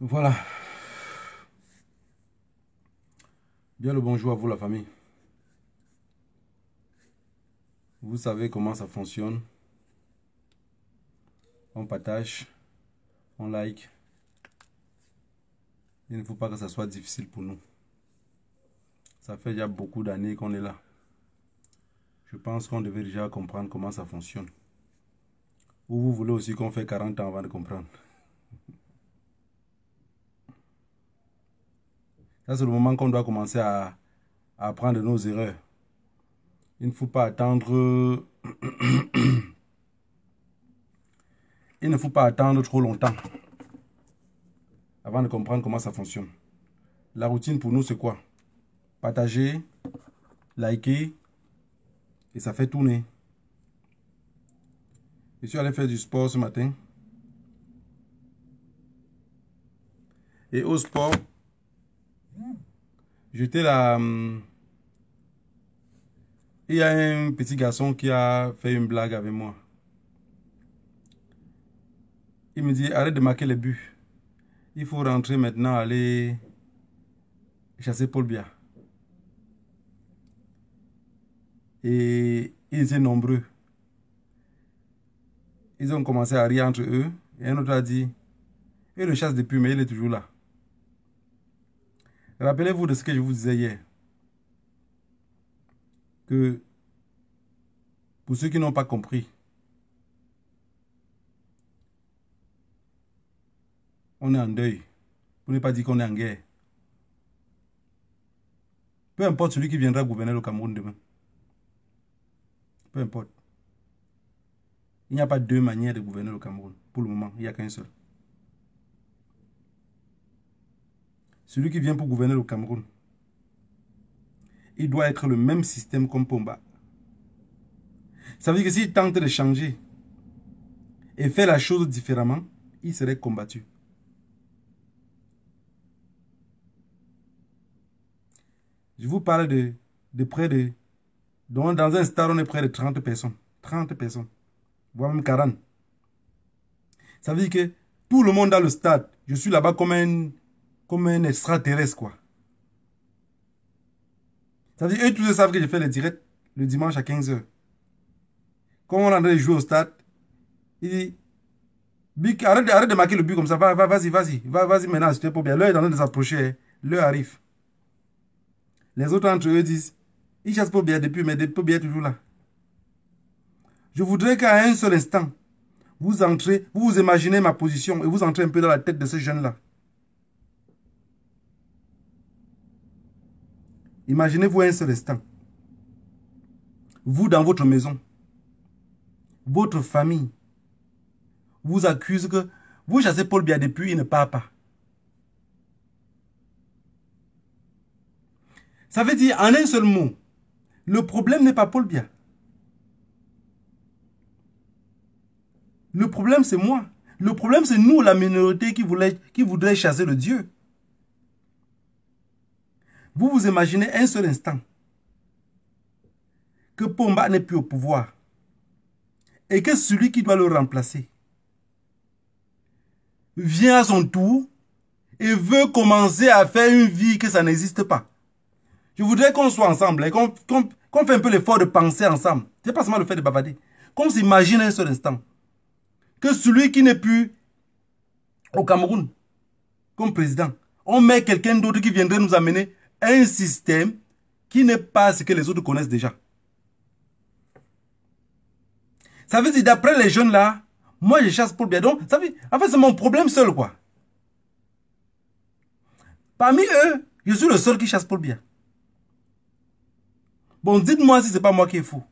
Voilà. Bien le bonjour à vous la famille. Vous savez comment ça fonctionne. On partage, on like. Il ne faut pas que ça soit difficile pour nous. Ça fait déjà beaucoup d'années qu'on est là. Je pense qu'on devait déjà comprendre comment ça fonctionne. Ou vous voulez aussi qu'on fait 40 ans avant de comprendre. Ça, c'est le moment qu'on doit commencer à apprendre de nos erreurs. Il ne faut pas attendre... Il ne faut pas attendre trop longtemps avant de comprendre comment ça fonctionne. La routine pour nous, c'est quoi? Partager, liker, et ça fait tourner. Je suis allé faire du sport ce matin. Et au sport, j'étais là. Il y a un petit garçon qui a fait une blague avec moi. Il me dit, arrête de marquer les buts. Il faut rentrer maintenant, aller chasser Paul Biya. Et ils étaient nombreux. Ils ont commencé à rire entre eux. Et un autre a dit, il le chasse depuis, mais il est toujours là. Rappelez-vous de ce que je vous disais hier. Que pour ceux qui n'ont pas compris, on est en deuil. Pour ne pas dire qu'on est en guerre. Peu importe celui qui viendra gouverner le Cameroun demain. Peu importe. Il n'y a pas deux manières de gouverner le Cameroun. Pour le moment, il n'y a qu'un seul. Celui qui vient pour gouverner le Cameroun, il doit être le même système comme Pomba. Ça veut dire que s'il tente de changer et faire la chose différemment, il serait combattu. Je vous parle de près de... Donc dans un stade, on est près de 30 personnes. 30 personnes. Voire même 40. Ça veut dire que tout le monde dans le stade, je suis là-bas comme un extraterrestre, quoi. Ça veut dire eux tous savent que je fais les directs le dimanche à 15 h. Quand on est en train de jouer au stade, il dit, Big, arrête de marquer le but comme ça. Vas-y maintenant, c'était pour bien. L'heure est en train de s'approcher. L'heure arrive. Les autres entre eux disent, ils chassent pour bien depuis, mais pour bien est toujours là. Je voudrais qu'à un seul instant, vous entrez, vous imaginez ma position et vous entrez un peu dans la tête de ce jeune-là. Imaginez-vous un seul instant. Vous dans votre maison, votre famille vous accuse que vous chassez Paul Biya depuis, il ne part pas. Ça veut dire, en un seul mot, le problème n'est pas Paul Biya. Le problème, c'est moi. Le problème, c'est nous, la minorité qui voudrait chasser le Dieu. Vous vous imaginez un seul instant que Pomba n'est plus au pouvoir et que celui qui doit le remplacer vient à son tour et veut commencer à faire une vie que ça n'existe pas. Je voudrais qu'on soit ensemble et qu'on fait un peu l'effort de penser ensemble. Ce n'est pas seulement le fait de bavarder. Qu'on s'imagine un seul instant que celui qui n'est plus au Cameroun comme président, on met quelqu'un d'autre qui viendrait nous amener un système qui n'est pas ce que les autres connaissent déjà. Ça veut dire, d'après les jeunes là, moi je chasse Paul Biya. Donc, ça veut, en fait, c'est mon problème seul, quoi. Parmi eux, je suis le seul qui chasse Paul Biya. Bon, dites-moi si ce n'est pas moi qui est fou.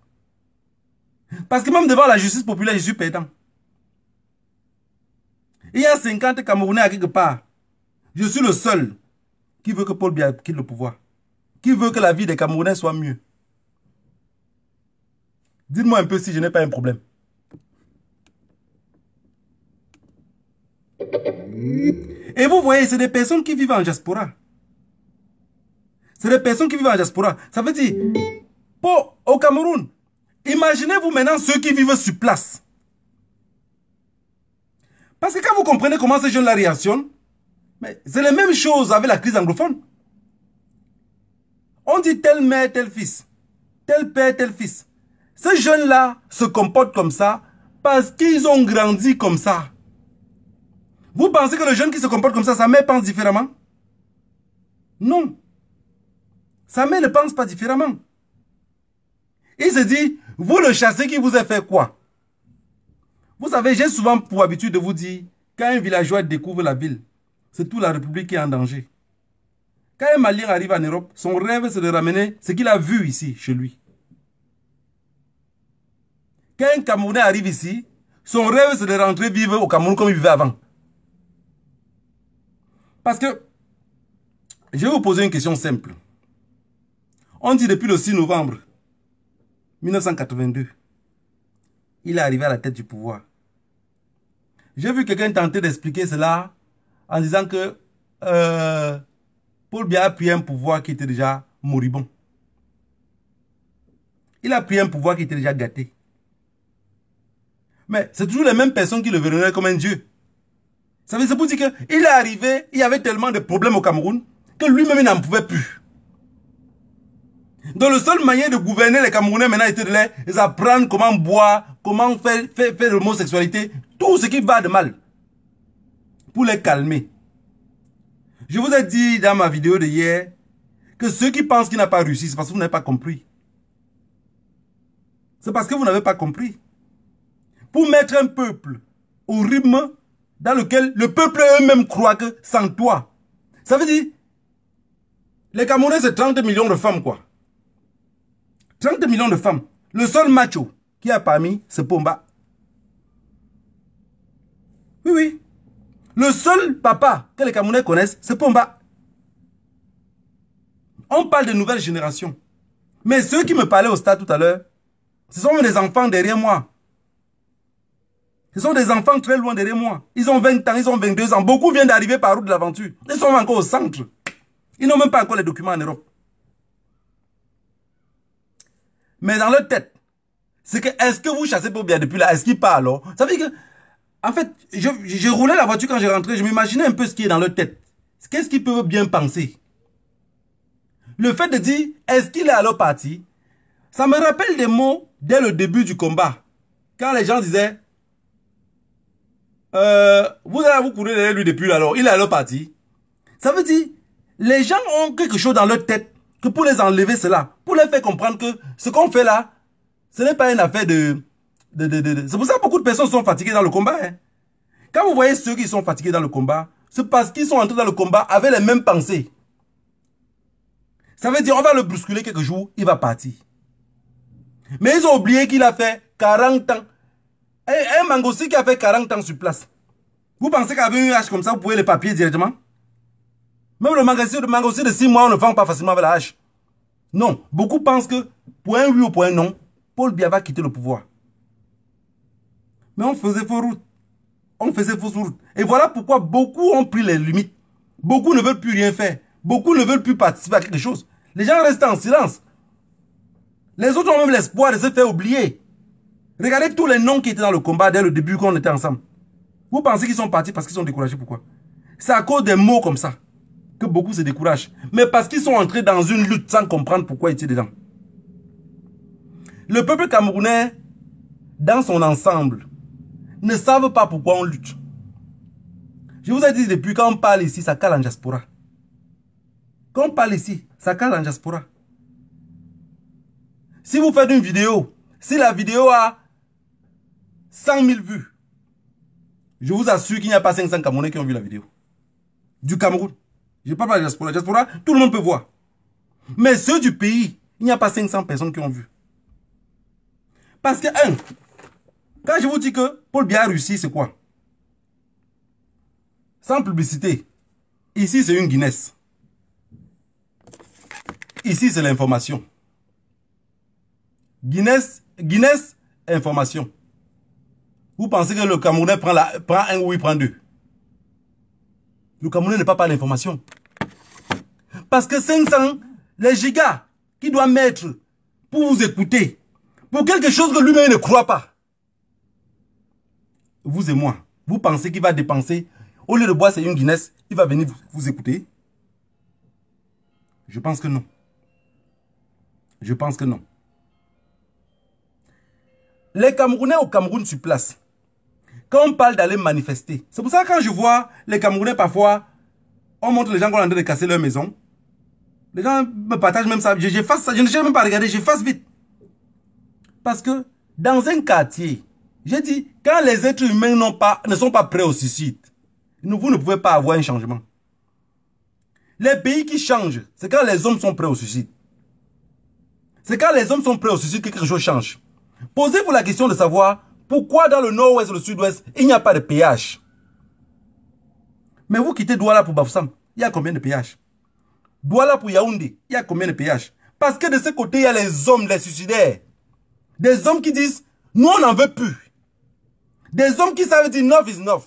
Parce que même devant la justice populaire, je suis perdant. Il y a 50 Camerounais à quelque part. Je suis le seul qui veut que Paul Biya quitte le pouvoir. Qui veut que la vie des Camerounais soit mieux. Dites-moi un peu si je n'ai pas un problème. Et vous voyez, c'est des personnes qui vivent en diaspora. C'est des personnes qui vivent en diaspora. Ça veut dire, au Cameroun, imaginez-vous maintenant ceux qui vivent sur place. Parce que quand vous comprenez comment ces jeunes-là réactionnent, Mais c'est la même chose avec la crise anglophone. On dit telle mère, tel fils. Tel père, tel fils. Ces jeunes-là se comportent comme ça parce qu'ils ont grandi comme ça. Vous pensez que le jeune qui se comporte comme ça, sa mère pense différemment? Non. Sa mère ne pense pas différemment. Il se dit, vous le chassez qui vous a fait quoi? Vous savez, j'ai souvent pour habitude de vous dire, quand un villageois découvre la ville, c'est toute la République qui est en danger. Quand un Malien arrive en Europe, son rêve c'est de ramener ce qu'il a vu ici, chez lui. Quand un Camerounais arrive ici, son rêve c'est de rentrer vivre au Cameroun comme il vivait avant. Parce que, je vais vous poser une question simple. On dit depuis le 6 novembre 1982, il est arrivé à la tête du pouvoir. J'ai vu quelqu'un tenter d'expliquer cela en disant que Paul Biya a pris un pouvoir qui était déjà moribond. Il a pris un pouvoir qui était déjà gâté. Mais c'est toujours les mêmes personnes qui le verraient comme un dieu. Ça veut dire pour dire qu'il est arrivé, il y avait tellement de problèmes au Cameroun que lui-même n'en pouvait plus. Donc le seul moyen de gouverner les Camerounais maintenant était de les apprendre comment boire, comment faire l'homosexualité, tout ce qui va de mal, pour les calmer. Je vous ai dit dans ma vidéo de hier que ceux qui pensent qu'il n'a pas réussi, c'est parce que vous n'avez pas compris. C'est parce que vous n'avez pas compris. Pour mettre un peuple au rythme dans lequel le peuple eux-mêmes croit que sans toi. Ça veut dire, les Camerounais c'est 30 millions de femmes quoi. 30 millions de femmes. Le seul macho qui a parmi, c'est Pomba. Oui, oui. Le seul papa que les Camerounais connaissent, c'est Pomba. On parle de nouvelle génération. Mais ceux qui me parlaient au stade tout à l'heure, ce sont des enfants derrière moi. Ce sont des enfants très loin derrière moi. Ils ont 20 ans, ils ont 22 ans. Beaucoup viennent d'arriver par route de l'aventure. Ils sont encore au centre. Ils n'ont même pas encore les documents en Europe. Mais dans leur tête, c'est que est-ce que vous chassez Paul Biya depuis là? Est-ce qu'il part alors? Ça veut dire que, en fait, je roulais la voiture quand j'ai rentré, je m'imaginais un peu ce qui est dans leur tête. Qu'est-ce qu'ils peuvent bien penser? Le fait de dire, est-ce qu'il est alors parti? Ça me rappelle des mots dès le début du combat. Quand les gens disaient, vous allez vous courir derrière lui depuis là alors, il est alors parti. Ça veut dire, les gens ont quelque chose dans leur tête que pour les enlever cela, pour les faire comprendre que ce qu'on fait là, ce n'est pas une affaire de... C'est pour ça que beaucoup de personnes sont fatiguées dans le combat. Hein. Quand vous voyez ceux qui sont fatigués dans le combat, c'est parce qu'ils sont entrés dans le combat avec les mêmes pensées. Ça veut dire on va le brusculer quelques jours, il va partir. Mais ils ont oublié qu'il a fait 40 ans. Un Mangossi qui a fait 40 ans sur place. Vous pensez qu'avec une hache comme ça, vous pouvez les papiers directement? Même le Mangossi de 6 mois, on ne vend pas facilement avec la hache. Non. Beaucoup pensent que pour un oui ou pour un non, Paul Biya va quitter le pouvoir. Mais on faisait fausse route. On faisait fausse route. Et voilà pourquoi beaucoup ont pris les limites. Beaucoup ne veulent plus rien faire. Beaucoup ne veulent plus participer à quelque chose. Les gens restent en silence. Les autres ont même l'espoir de se faire oublier. Regardez tous les noms qui étaient dans le combat dès le début quand on était ensemble. Vous pensez qu'ils sont partis parce qu'ils sont découragés? Pourquoi? C'est à cause des mots comme ça que beaucoup se découragent. Mais parce qu'ils sont entrés dans une lutte sans comprendre pourquoi ils étaient dedans. Le peuple camerounais, dans son ensemble, ne savent pas pourquoi on lutte. Je vous ai dit depuis, quand on parle ici, ça cale en diaspora. Quand on parle ici, ça cale en diaspora. Si vous faites une vidéo, si la vidéo a 100 000 vues, je vous assure qu'il n'y a pas 500 Camerounais qui ont vu la vidéo. Du Cameroun. Je ne parle pas de la diaspora. La diaspora, tout le monde peut voir. Mais ceux du pays, il n'y a pas 500 personnes qui ont vu. Parce que, quand je vous dis que Paul Biya a réussi, c'est quoi? Sans publicité. Ici, c'est une Guinness. Ici, c'est l'information. Guinness, information. Vous pensez que le Camerounais prend un ou il prend deux? Le Camerounais n'est pas l'information. Parce que 500, les gigas qu'il doit mettre pour vous écouter, pour quelque chose que lui-même ne croit pas. Vous et moi, vous pensez qu'il va dépenser Au lieu de boire, c'est une Guinness, il va venir vous écouter? Je pense que non. Je pense que non. Les Camerounais au Cameroun sur place, quand on parle d'aller manifester, c'est pour ça que quand je vois les Camerounais parfois, on montre les gens qu'on est en train de casser leur maison. Les gens me partagent même ça. J'efface ça. Je ne cherche même pas à regarder. J'efface vite. Parce que dans un quartier, j'ai dit, quand les êtres humains ne sont pas prêts au suicide, vous ne pouvez pas avoir un changement. Les pays qui changent, c'est quand les hommes sont prêts au suicide. C'est quand les hommes sont prêts au suicide que quelque chose change. Posez-vous la question de savoir pourquoi dans le nord-ouest et le sud-ouest, il n'y a pas de péage. Mais vous quittez Douala pour Bafoussam, il y a combien de péages? Douala pour Yaoundé, il y a combien de péages? Parce que de ce côté, il y a les hommes, les suicidaires. Des hommes qui disent, nous on n'en veut plus. Des hommes qui savent dire, enough is enough.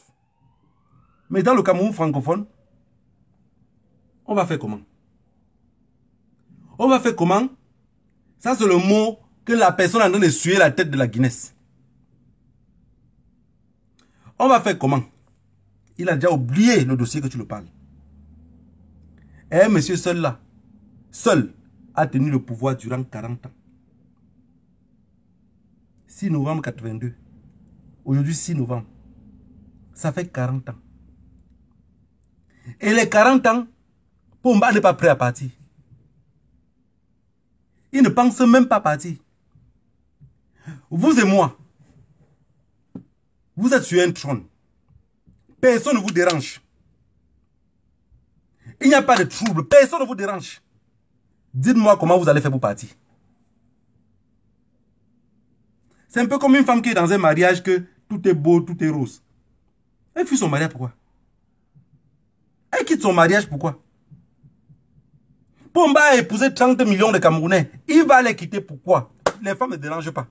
Mais dans le Cameroun francophone, on va faire comment? On va faire comment? Ça c'est le mot que la personne est en train de suer la tête de la Guinness. On va faire comment? Il a déjà oublié le dossier que tu le parles. Et un monsieur seul là, seul, a tenu le pouvoir durant 40 ans. 6 novembre 82. Aujourd'hui 6 novembre. Ça fait 40 ans. Et les 40 ans, Pomba n'est pas prêt à partir. Il ne pense même pas partir. Vous et moi, vous êtes sur un trône. Personne ne vous dérange. Il n'y a pas de trouble. Personne ne vous dérange. Dites-moi comment vous allez faire pour partir. C'est un peu comme une femme qui est dans un mariage que tout est beau, tout est rose. Elle fuit son mariage, pourquoi? Elle quitte son mariage, pourquoi? Pomba a épousé 30 millions de Camerounais. Il va les quitter, pourquoi? Les femmes ne dérangent pas.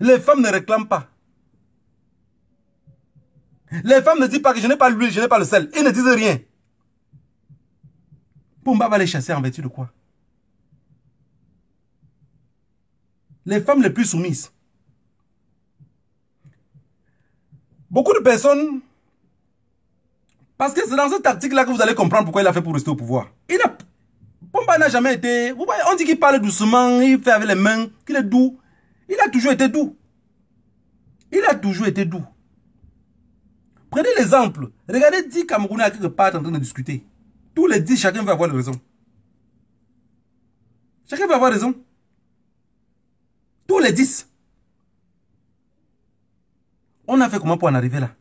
Les femmes ne réclament pas. Les femmes ne disent pas que je n'ai pas l'huile, je n'ai pas le sel. Ils ne disent rien. Pomba va les chasser en vertu de quoi? Les femmes les plus soumises. Beaucoup de personnes... Parce que c'est dans cette tactique-là que vous allez comprendre pourquoi il a fait pour rester au pouvoir. Pomba n'a jamais été... Vous voyez, on dit qu'il parle doucement, il fait avec les mains, qu'il est doux. Il a toujours été doux. Il a toujours été doux. Prenez l'exemple. Regardez 10 Camerounais à quelque part en train de discuter. Tous les 10, chacun va avoir raison. Chacun va avoir raison. Tous les 10. On a fait comment pour en arriver là?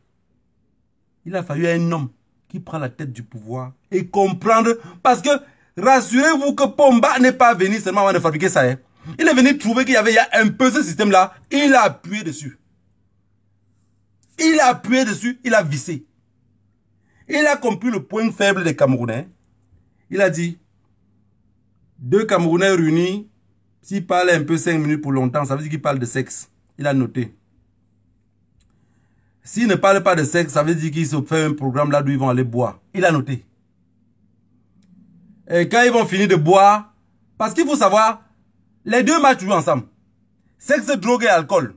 Il a fallu un homme qui prend la tête du pouvoir et comprendre. Parce que, rassurez-vous que Pomba n'est pas venu seulement avant de fabriquer ça. Hein. Il est venu trouver qu'il y avait un peu ce système-là. Il a appuyé dessus. Il a appuyé dessus, il a vissé. Il a compris le point faible des Camerounais. Il a dit, 2 Camerounais réunis, s'ils parlent un peu 5 minutes pour longtemps, ça veut dire qu'ils parlent de sexe. Il a noté. S'ils ne parlent pas de sexe, ça veut dire qu'ils se font un programme là d'où ils vont aller boire. Il a noté. Et quand ils vont finir de boire, parce qu'il faut savoir, les deux marchent toujours ensemble. Sexe, drogue et alcool.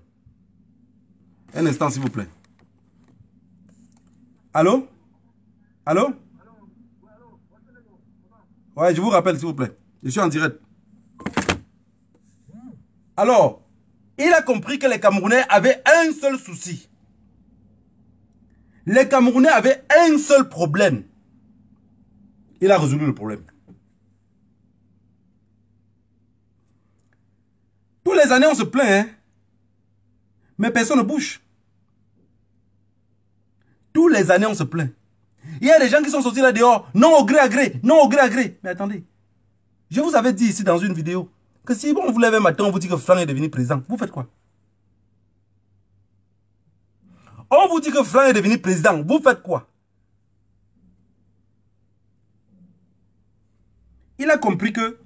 Un instant s'il vous plaît. Allô? Allô? Ouais, je vous rappelle s'il vous plaît. Je suis en direct. Alors, il a compris que les Camerounais avaient un seul souci. Les Camerounais avaient un seul problème. Il a résolu le problème. Tous les années, on se plaint, hein? Mais personne ne bouge. Tous les années, on se plaint. Il y a des gens qui sont sortis là dehors. Non au gré à gré. Non au gré à gré. Mais attendez. Je vous avais dit ici dans une vidéo que si on vous lève un matin, on vous dit que Franck est devenu président. Vous faites quoi? On vous dit que Franck est devenu président. Vous faites quoi? Il a compris que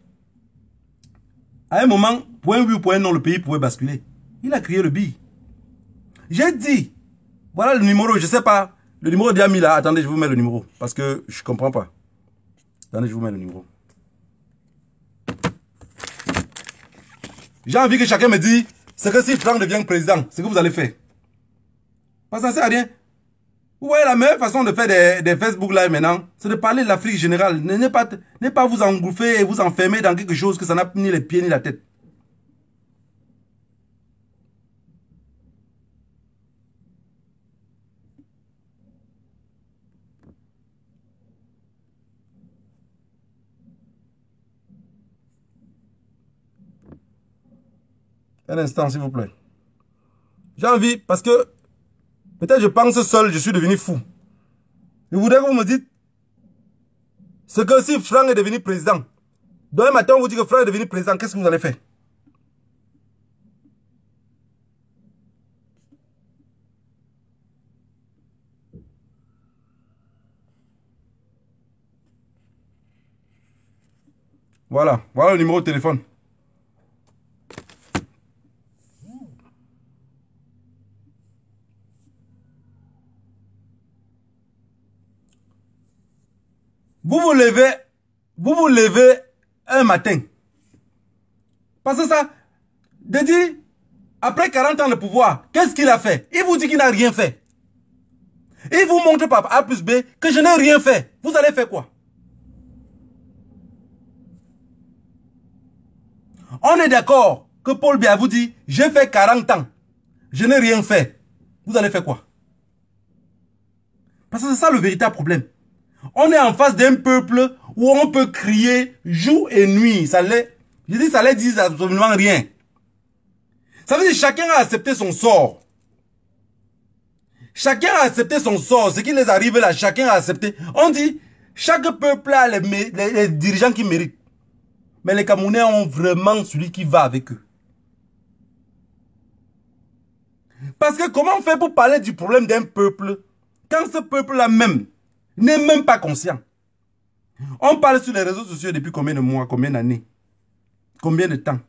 à un moment, point oui ou point non, le pays pouvait basculer. Il a créé le billet. J'ai dit, voilà le numéro, je ne sais pas. Le numéro d'Yami là, attendez, je vous mets le numéro. Parce que je ne comprends pas. Attendez, je vous mets le numéro. J'ai envie que chacun me dise, c'est que si Franck devient président, c'est que vous allez faire. Parce que ça ne sert à rien. Vous voyez, la meilleure façon de faire des Facebook Live maintenant, c'est de parler de l'Afrique générale. Ne pas vous engouffrer et vous enfermer dans quelque chose que ça n'a ni les pieds ni la tête. Un instant, s'il vous plaît. J'ai envie, parce que peut-être je pense seul, je suis devenu fou. Je voudrais que vous me dites ce que si Franck est devenu président, demain matin, on vous dit que Franck est devenu président, qu'est-ce que vous allez faire? Voilà, voilà le numéro de téléphone. Vous vous levez un matin. Parce que ça, de dire, après 40 ans de pouvoir, qu'est-ce qu'il a fait? Il vous dit qu'il n'a rien fait. Il vous montre par A plus B que je n'ai rien fait. Vous allez faire quoi? On est d'accord que Paul Biya vous dit, j'ai fait 40 ans. Je n'ai rien fait. Vous allez faire quoi? Parce que c'est ça le véritable problème. On est en face d'un peuple où on peut crier jour et nuit. Je dis, ça ne dit absolument rien. Ça veut dire que chacun a accepté son sort. Chacun a accepté son sort. Ce qui les arrive là, chacun a accepté. On dit, chaque peuple a les dirigeants qui méritent. Mais les Camerounais ont vraiment celui qui va avec eux. Parce que comment on fait pour parler du problème d'un peuple quand ce peuple-là même n'est même pas conscient? On parle sur les réseaux sociaux depuis combien de mois, combien d'années, combien de temps?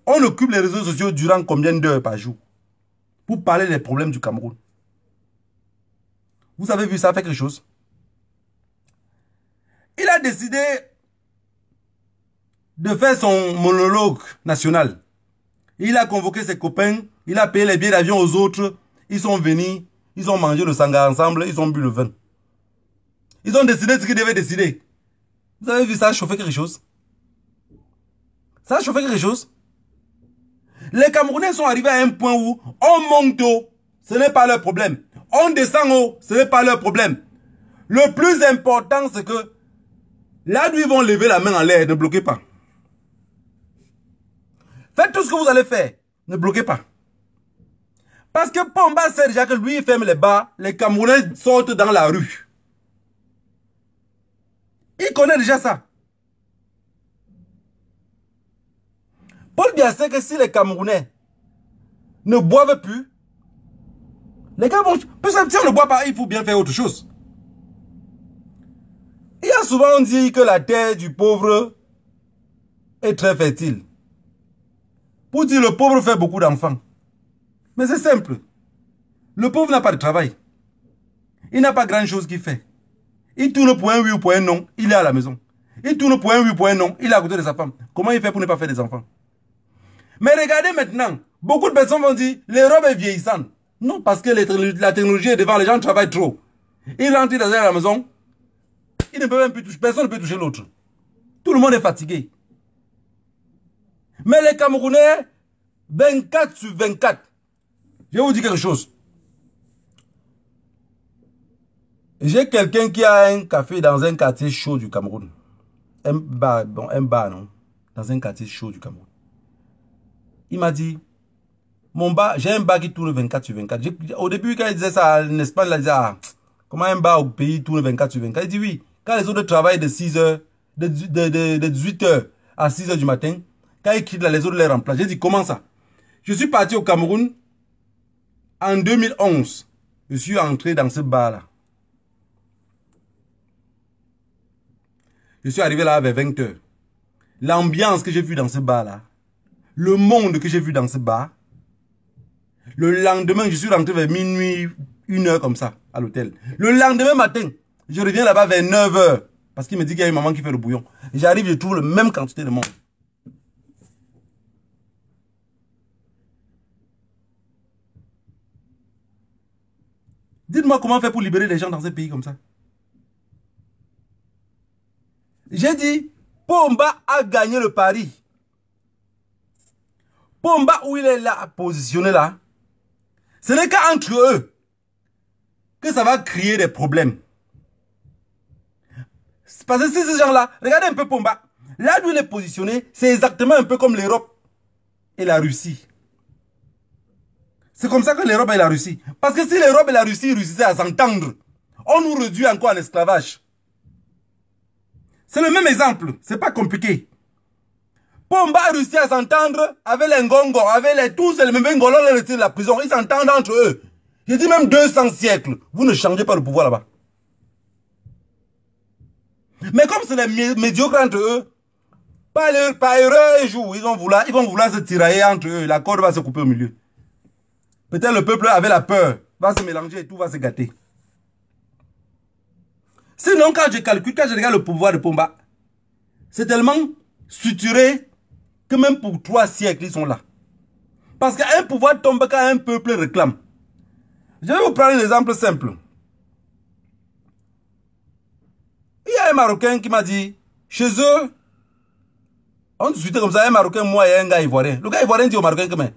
On occupe les réseaux sociaux durant combien d'heures par jour pour parler des problèmes du Cameroun? Vous avez vu ça fait quelque chose? Il a décidé de faire son monologue national. Il a convoqué ses copains, il a payé les billets d'avion aux autres, ils sont venus, ils ont mangé le sangha ensemble, ils ont bu le vin. Ils ont décidé ce qu'ils devaient décider. Vous avez vu ça chauffer quelque chose? Ça a chauffé quelque chose? Les Camerounais sont arrivés à un point où on monte haut, ce n'est pas leur problème. On descend haut, ce n'est pas leur problème. Le plus important, c'est que là où ils vont lever la main en l'air, ne bloquez pas. Faites tout ce que vous allez faire, ne bloquez pas. Parce que Pomba sait déjà que lui, il ferme les bars, les Camerounais sortent dans la rue. Il connaît déjà ça. Paul Biya sait que si les Camerounais ne boivent plus, les gars vont... Parce que si on ne boit pas, il faut bien faire autre chose. Il y a souvent dit que la terre du pauvre est très fertile. Pour dire le pauvre fait beaucoup d'enfants. Mais c'est simple. Le pauvre n'a pas de travail. Il n'a pas grand chose qu'il fait. Il tourne pour un oui ou pour un non, il est à la maison. Il tourne pour un oui ou pour un non, il est à côté de sa femme. Comment il fait pour ne pas faire des enfants? Mais regardez maintenant, beaucoup de personnes vont dire, l'Europe est vieillissante. Non, parce que la technologie est devant, les gens travaillent trop. Ils rentrent dans la maison, ils ne peuvent même plus toucher, personne ne peut toucher l'autre. Tout le monde est fatigué. Mais les Camerounais, 24 sur 24, je vais vous dire quelque chose. J'ai quelqu'un qui a un café dans un quartier chaud du Cameroun. Un bar, non, dans un quartier chaud du Cameroun. Il m'a dit, mon bar, j'ai un bar qui tourne 24 sur 24. Au début, quand il disait ça en Espagne, il disait, ah, comment un bar au pays tourne 24 sur 24? Il dit oui, quand les autres travaillent de 6 heures, de 18 heures à 6 heures du matin, quand ils quittent là, les autres les remplacent. J'ai dit, comment ça? Je suis parti au Cameroun en 2011. Je suis entré dans ce bar-là. Je suis arrivé là vers 20 heures. L'ambiance que j'ai vue dans ce bar-là, le monde que j'ai vu dans ce bar, le lendemain, je suis rentré vers minuit, 1 heure comme ça, à l'hôtel. Le lendemain matin, je reviens là-bas vers 9 heures, parce qu'il me dit qu'il y a une maman qui fait le bouillon. J'arrive, je trouve la même quantité de monde. Dites-moi comment faire pour libérer les gens dans un pays comme ça. J'ai dit, Pomba a gagné le pari. Pomba, où il est là, positionné là, ce n'est qu'entre eux que ça va créer des problèmes. Parce que si ces gens-là, regardez un peu Pomba, là où il est positionné, c'est exactement un peu comme l'Europe et la Russie. C'est comme ça que l'Europe et la Russie. Parce que si l'Europe et la Russie réussissaient à s'entendre, on nous réduit encore en esclavage. C'est le même exemple, c'est pas compliqué. Pomba a réussi à s'entendre avec les Ngongo, avec tous les mêmes Ngolo, de la prison. Ils s'entendent entre eux. Je dis même 200 siècles. Vous ne changez pas le pouvoir là-bas. Mais comme c'est les médiocres entre eux, par erreur et jour, ils vont vouloir se tirailler entre eux. La corde va se couper au milieu. Peut-être le peuple avait la peur, va se mélanger et tout va se gâter. Sinon, quand je calcule, quand je regarde le pouvoir de Pomba, c'est tellement structuré que même pour 3 siècles, ils sont là. Parce qu'un pouvoir tombe quand un peuple réclame. Je vais vous prendre un exemple simple. Il y a un Marocain qui m'a dit, chez eux, on discutait comme ça, un Marocain, moi et un gars ivoirien. Le gars ivoirien dit au Marocain que, mais,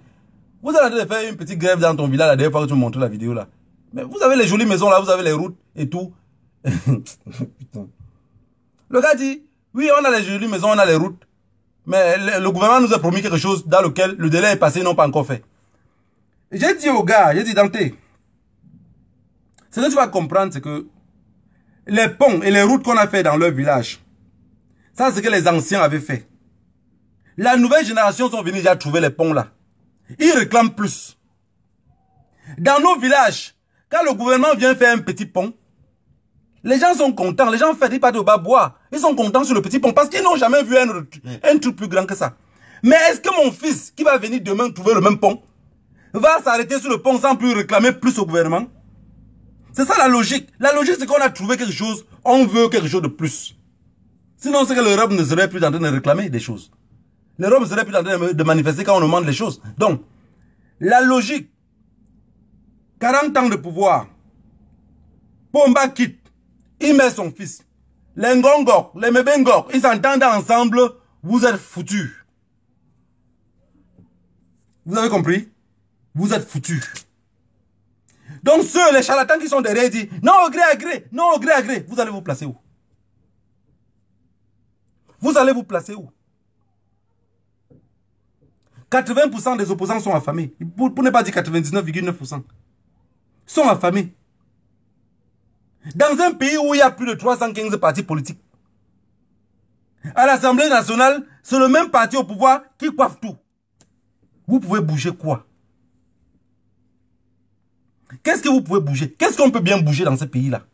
vous allez faire une petite grève dans ton village la dernière fois que tu me montres la vidéo là. Mais vous avez les jolies maisons là, vous avez les routes et tout. Putain. Le gars dit, oui, on a les jolies maisons, on a les routes. Mais le gouvernement nous a promis quelque chose dans lequel le délai est passé, ils n'ont pas encore fait. J'ai dit au gars, j'ai dit Dante, ce que tu vas comprendre, c'est que les ponts et les routes qu'on a fait dans leur village, ça c'est ce que les anciens avaient fait. La nouvelle génération sont venus déjà trouver les ponts là. Ils réclament plus. Dans nos villages, quand le gouvernement vient faire un petit pont, les gens sont contents. Les gens ils partent au bas bois. Ils sont contents sur le petit pont parce qu'ils n'ont jamais vu un truc plus grand que ça. Mais est-ce que mon fils, qui va venir demain trouver le même pont, va s'arrêter sur le pont sans plus réclamer plus au gouvernement? C'est ça la logique. La logique, c'est qu'on a trouvé quelque chose, on veut quelque chose de plus. Sinon, c'est que l'Europe ne serait plus en train de réclamer des choses. L'Europe ne serait plus en train de manifester quand on demande les choses. Donc, la logique, 40 ans de pouvoir, Pomba quitte, il met son fils. Les Ngongok, les Mebengok, ils s'entendent ensemble, vous êtes foutus. Vous avez compris? Vous êtes foutus. Donc ceux, les charlatans qui sont derrière, disent non au gré à gré, non au gré à gré. Vous allez vous placer où? Vous allez vous placer où? 80% des opposants sont affamés. Pour ne pas dire 99,9%. Sont affamés. Dans un pays où il y a plus de 315 partis politiques. À l'Assemblée nationale, c'est le même parti au pouvoir qui coiffe tout. Vous pouvez bouger quoi? Qu'est-ce que vous pouvez bouger? Qu'est-ce qu'on peut bien bouger dans ce pays-là?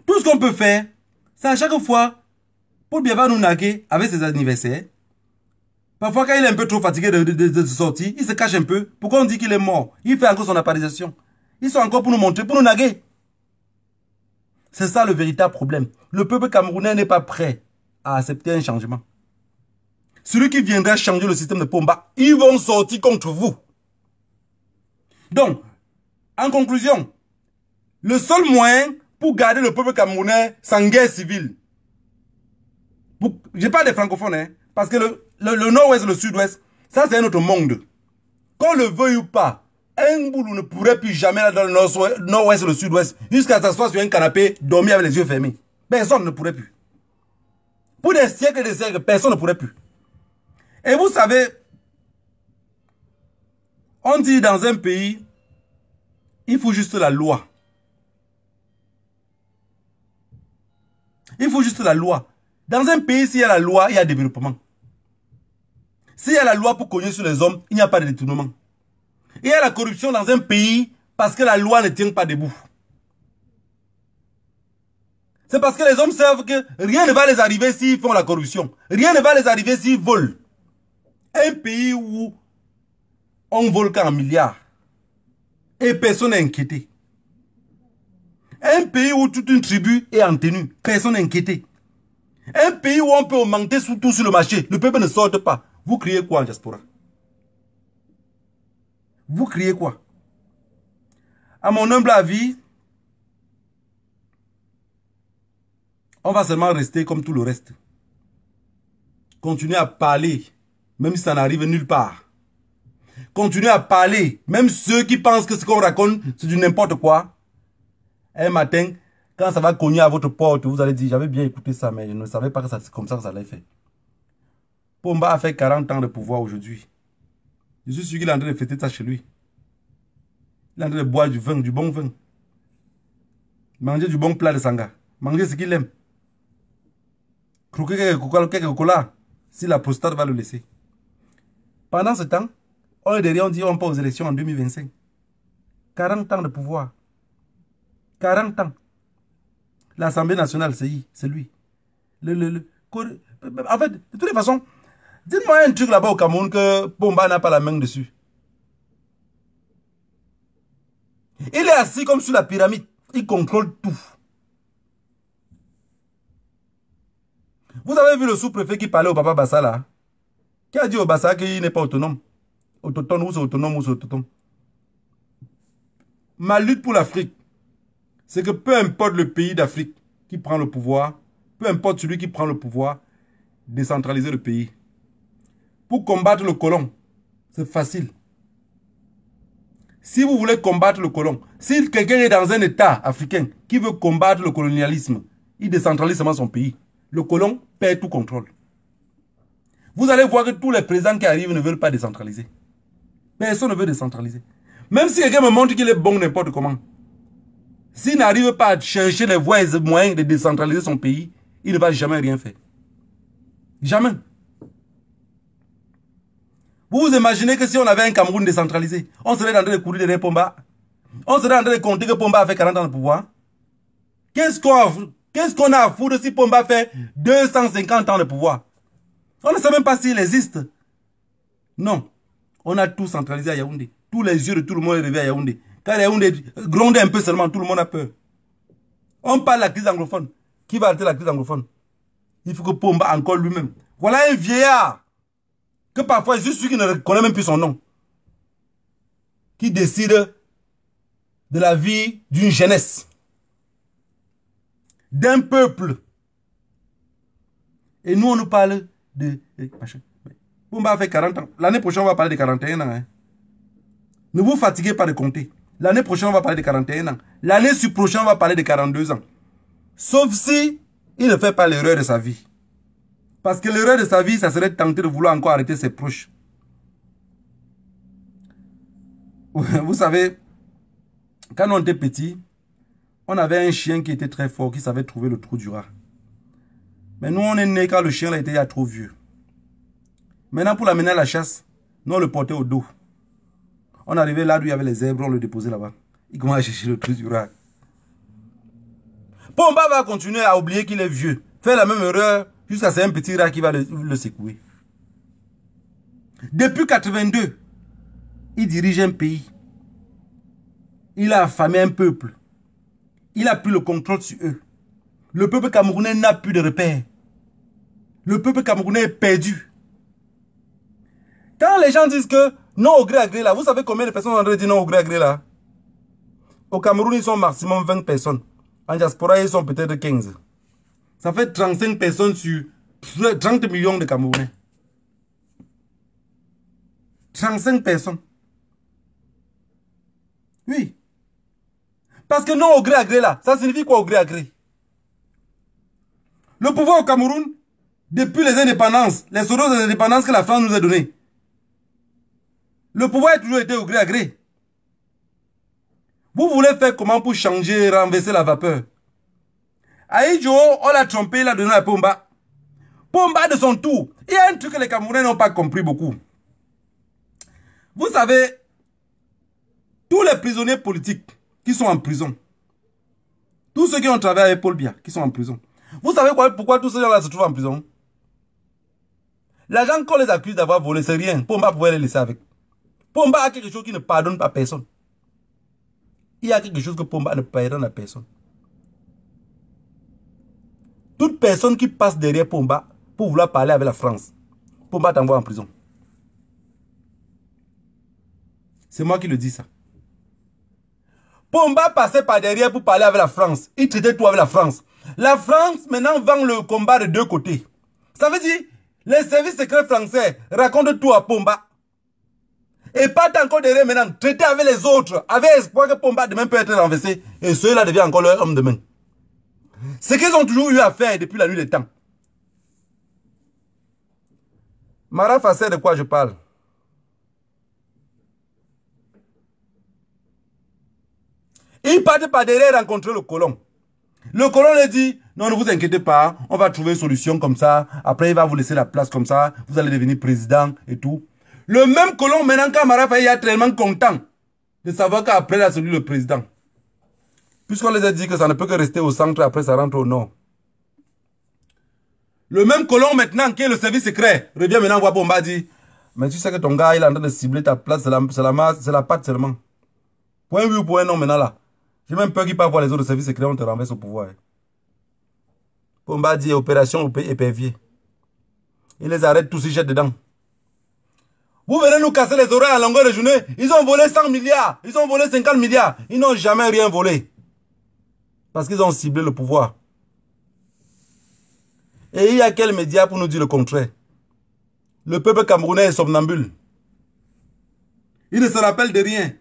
Tout ce qu'on peut faire, c'est à chaque fois, Paul Biya va nous naguer avec ses anniversaires. Parfois, quand il est un peu trop fatigué de sortir, il se cache un peu. Pourquoi on dit qu'il est mort? Il fait encore son apparition. Ils sont encore pour nous montrer, pour nous naguer. C'est ça le véritable problème. Le peuple camerounais n'est pas prêt à accepter un changement. Celui qui viendra changer le système de Pomba, ils vont sortir contre vous. Donc, en conclusion, le seul moyen pour garder le peuple camerounais sans guerre civile, je parle des francophones, hein, parce que le nord-ouest et le sud-ouest, ça c'est un autre monde. Qu'on le veuille ou pas, un boulot ne pourrait plus jamais aller dans le nord-ouest et le sud-ouest jusqu'à s'asseoir sur un canapé, dormir avec les yeux fermés. Personne ne pourrait plus. Pour des siècles et des siècles, personne ne pourrait plus. Et vous savez, on dit dans un pays, il faut juste la loi. Il faut juste la loi. Dans un pays, s'il y a la loi, il y a développement. S'il y a la loi pour cogner sur les hommes, il n'y a pas de détournement. Il y a la corruption dans un pays parce que la loi ne tient pas debout. C'est parce que les hommes savent que rien ne va les arriver s'ils font la corruption. Rien ne va les arriver s'ils volent. Un pays où on vole qu'en milliards. Et personne n'est inquiété. Un pays où toute une tribu est en tenue. Personne n'est inquiété. Un pays où on peut augmenter tout sur le marché. Le peuple ne sort pas. Vous criez quoi en diaspora? Vous criez quoi? À mon humble avis, on va seulement rester comme tout le reste. Continuer à parler, même si ça n'arrive nulle part. Continuer à parler, même ceux qui pensent que ce qu'on raconte, c'est du n'importe quoi. Un matin, quand ça va cogner à votre porte, vous allez dire, j'avais bien écouté ça, mais je ne savais pas que c'est comme ça que ça allait faire. Pomba a fait 40 ans de pouvoir aujourd'hui. Je suis sûr qu'il est en train de fêter ça chez lui. Il est en train de boire du vin, du bon vin. Manger du bon plat de sanga. Manger ce qu'il aime. Croquer quelques cola, si la prostate va le laisser. Pendant ce temps, on est derrière, on dit on part aux élections en 2025. 40 ans de pouvoir. 40 ans. L'Assemblée nationale, c'est lui. En fait, de toutes les façons, dites-moi un truc là-bas au Cameroun que Pomba n'a pas la main dessus. Il est assis comme sur la pyramide. Il contrôle tout. Vous avez vu le sous-préfet qui parlait au papa Bassa là? Qui a dit au Bassa qu'il n'est pas autonome? Autochtone ou c'est autonome ou c'est autonome? Ma lutte pour l'Afrique, c'est que peu importe le pays d'Afrique qui prend le pouvoir, peu importe celui qui prend le pouvoir, décentraliser le pays. Pour combattre le colon, c'est facile. Si vous voulez combattre le colon, si quelqu'un est dans un état africain qui veut combattre le colonialisme, il décentralise seulement son pays. Le colon perd tout contrôle. Vous allez voir que tous les présidents qui arrivent ne veulent pas décentraliser. Personne ne veut décentraliser. Même si quelqu'un me montre qu'il est bon n'importe comment, s'il n'arrive pas à chercher les voies et les moyens de décentraliser son pays, il ne va jamais rien faire. Jamais. Vous vous imaginez que si on avait un Cameroun décentralisé, on serait en train de courir derrière Pomba? On serait en train de compter que Pomba a fait 40 ans de pouvoir? Qu'est-ce qu'on a à foutre si Pomba fait 250 ans de pouvoir? On ne sait même pas s'il existe. Non. On a tout centralisé à Yaoundé. Tous les yeux de tout le monde est revus à Yaoundé. Quand Yaoundé gronde un peu seulement, tout le monde a peur. On parle de la crise anglophone. Qui va arrêter la crise anglophone? Il faut que Pomba encore lui-même. Voilà un vieillard que parfois, je suis sûr qu'il ne connaît même plus son nom, qui décide de la vie d'une jeunesse, d'un peuple. Et nous, on nous parle de... Pomba a fait 40 ans. L'année prochaine, on va parler de 41 ans. Hein. Ne vous fatiguez pas de compter. L'année prochaine, on va parler de 41 ans. L'année prochaine, on va parler de 42 ans. Sauf si il ne fait pas l'erreur de sa vie. Parce que l'erreur de sa vie, ça serait de tenter de vouloir encore arrêter ses proches. Vous savez, quand on était petit, on avait un chien qui était très fort, qui savait trouver le trou du rat. Mais nous, on est né quand le chien là était déjà trop vieux. Maintenant, pour l'amener à la chasse, nous, on le portait au dos. On arrivait là où il y avait les zèbres, on le déposait là-bas. Il commence à chercher le trou du rat. Pomba va continuer à oublier qu'il est vieux. Faire la même erreur jusqu'à ce que c'est un petit rat qui va le secouer. Depuis 82, il dirige un pays. Il a affamé un peuple. Il a pris le contrôle sur eux. Le peuple camerounais n'a plus de repères. Le peuple camerounais est perdu. Quand les gens disent que non au gré à gré là, vous savez combien de personnes ont dit non au gré à gré là? Au Cameroun, ils sont maximum 20 personnes. En diaspora, ils sont peut-être 15. Ça fait 35 personnes sur 30 millions de Camerounais. 35 personnes. Oui. Parce que non au gré à gré là, ça signifie quoi au gré à gré? Le pouvoir au Cameroun, depuis les indépendances, les solos des indépendances que la France nous a données, le pouvoir a toujours été au gré à gré. Vous voulez faire comment pour changer, renverser la vapeur? Aïdjo, on l'a trompé, il a donné à Pomba. Pomba de son tour. Il y a un truc que les Camerounais n'ont pas compris beaucoup. Vous savez, tous les prisonniers politiques qui sont en prison, tous ceux qui ont travaillé avec Paul Biya, qui sont en prison, vous savez pourquoi tous ces gens-là se trouvent en prison? L'argent qu'on les accuse d'avoir volé, c'est rien. Pomba pouvait les laisser avec. Pomba a quelque chose qui ne pardonne pas personne. Il y a quelque chose que Pomba ne pardonne à personne. Toute personne qui passe derrière Pomba pour vouloir parler avec la France, Pomba t'envoie en prison. C'est moi qui le dis ça. Pomba passait par derrière pour parler avec la France. Il traitait tout avec la France. La France, maintenant, vend le combat de deux côtés. Ça veut dire, les services secrets français racontent tout à Pomba. Et pas encore derrière maintenant, traiter avec les autres, avec espoir que Pomba demain peut être renversé. Et ceux-là deviennent encore leur homme demain. Ce qu'ils ont toujours eu à faire depuis la nuit des temps. Maraf sait de quoi je parle. Il part par derrière rencontrer le colon. Le colon lui dit, non, ne vous inquiétez pas, on va trouver une solution comme ça. Après, il va vous laisser la place comme ça. Vous allez devenir président et tout. Le même colon, maintenant, quand Maraf est tellement content de savoir qu'après, il a celui le président. Puisqu'on les a dit que ça ne peut que rester au centre, après, ça rentre au nord. Le même colon, maintenant, qui est le service secret, revient maintenant voir Pomba dit, mais tu sais que ton gars, il est en train de cibler ta place, c'est la patte seulement. Point oui ou point non, maintenant là. J'ai même peur qu'il pas voir les autres services secrets, on te renverse au pouvoir. Pomba dit opération épervier. Il les arrête tous, ils jettent dedans. Vous venez nous casser les oreilles à longueur de journée. Ils ont volé 100 milliards. Ils ont volé 50 milliards. Ils n'ont jamais rien volé. Parce qu'ils ont ciblé le pouvoir. Et il y a quel média pour nous dire le contraire? Le peuple camerounais est somnambule. Il ne se rappelle de rien.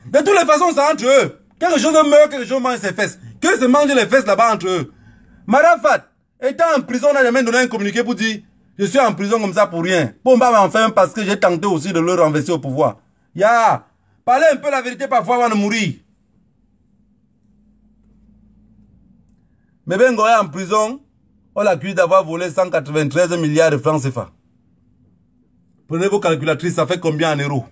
De toutes les façons, c'est entre eux. Quelque chose meurt, quelque chose mange ses fesses. Que se mangent les fesses là-bas entre eux. Marafat, étant en prison, on n'a jamais donné un communiqué pour dire je suis en prison comme ça pour rien. Pomba m'a enfin parce que j'ai tenté aussi de le renverser au pouvoir. Parlez un peu la vérité parfois avant de mourir. Mais Bengo est en prison, on l'accuse d'avoir volé 193 milliards de francs CFA. Prenez vos calculatrices, ça fait combien en euros?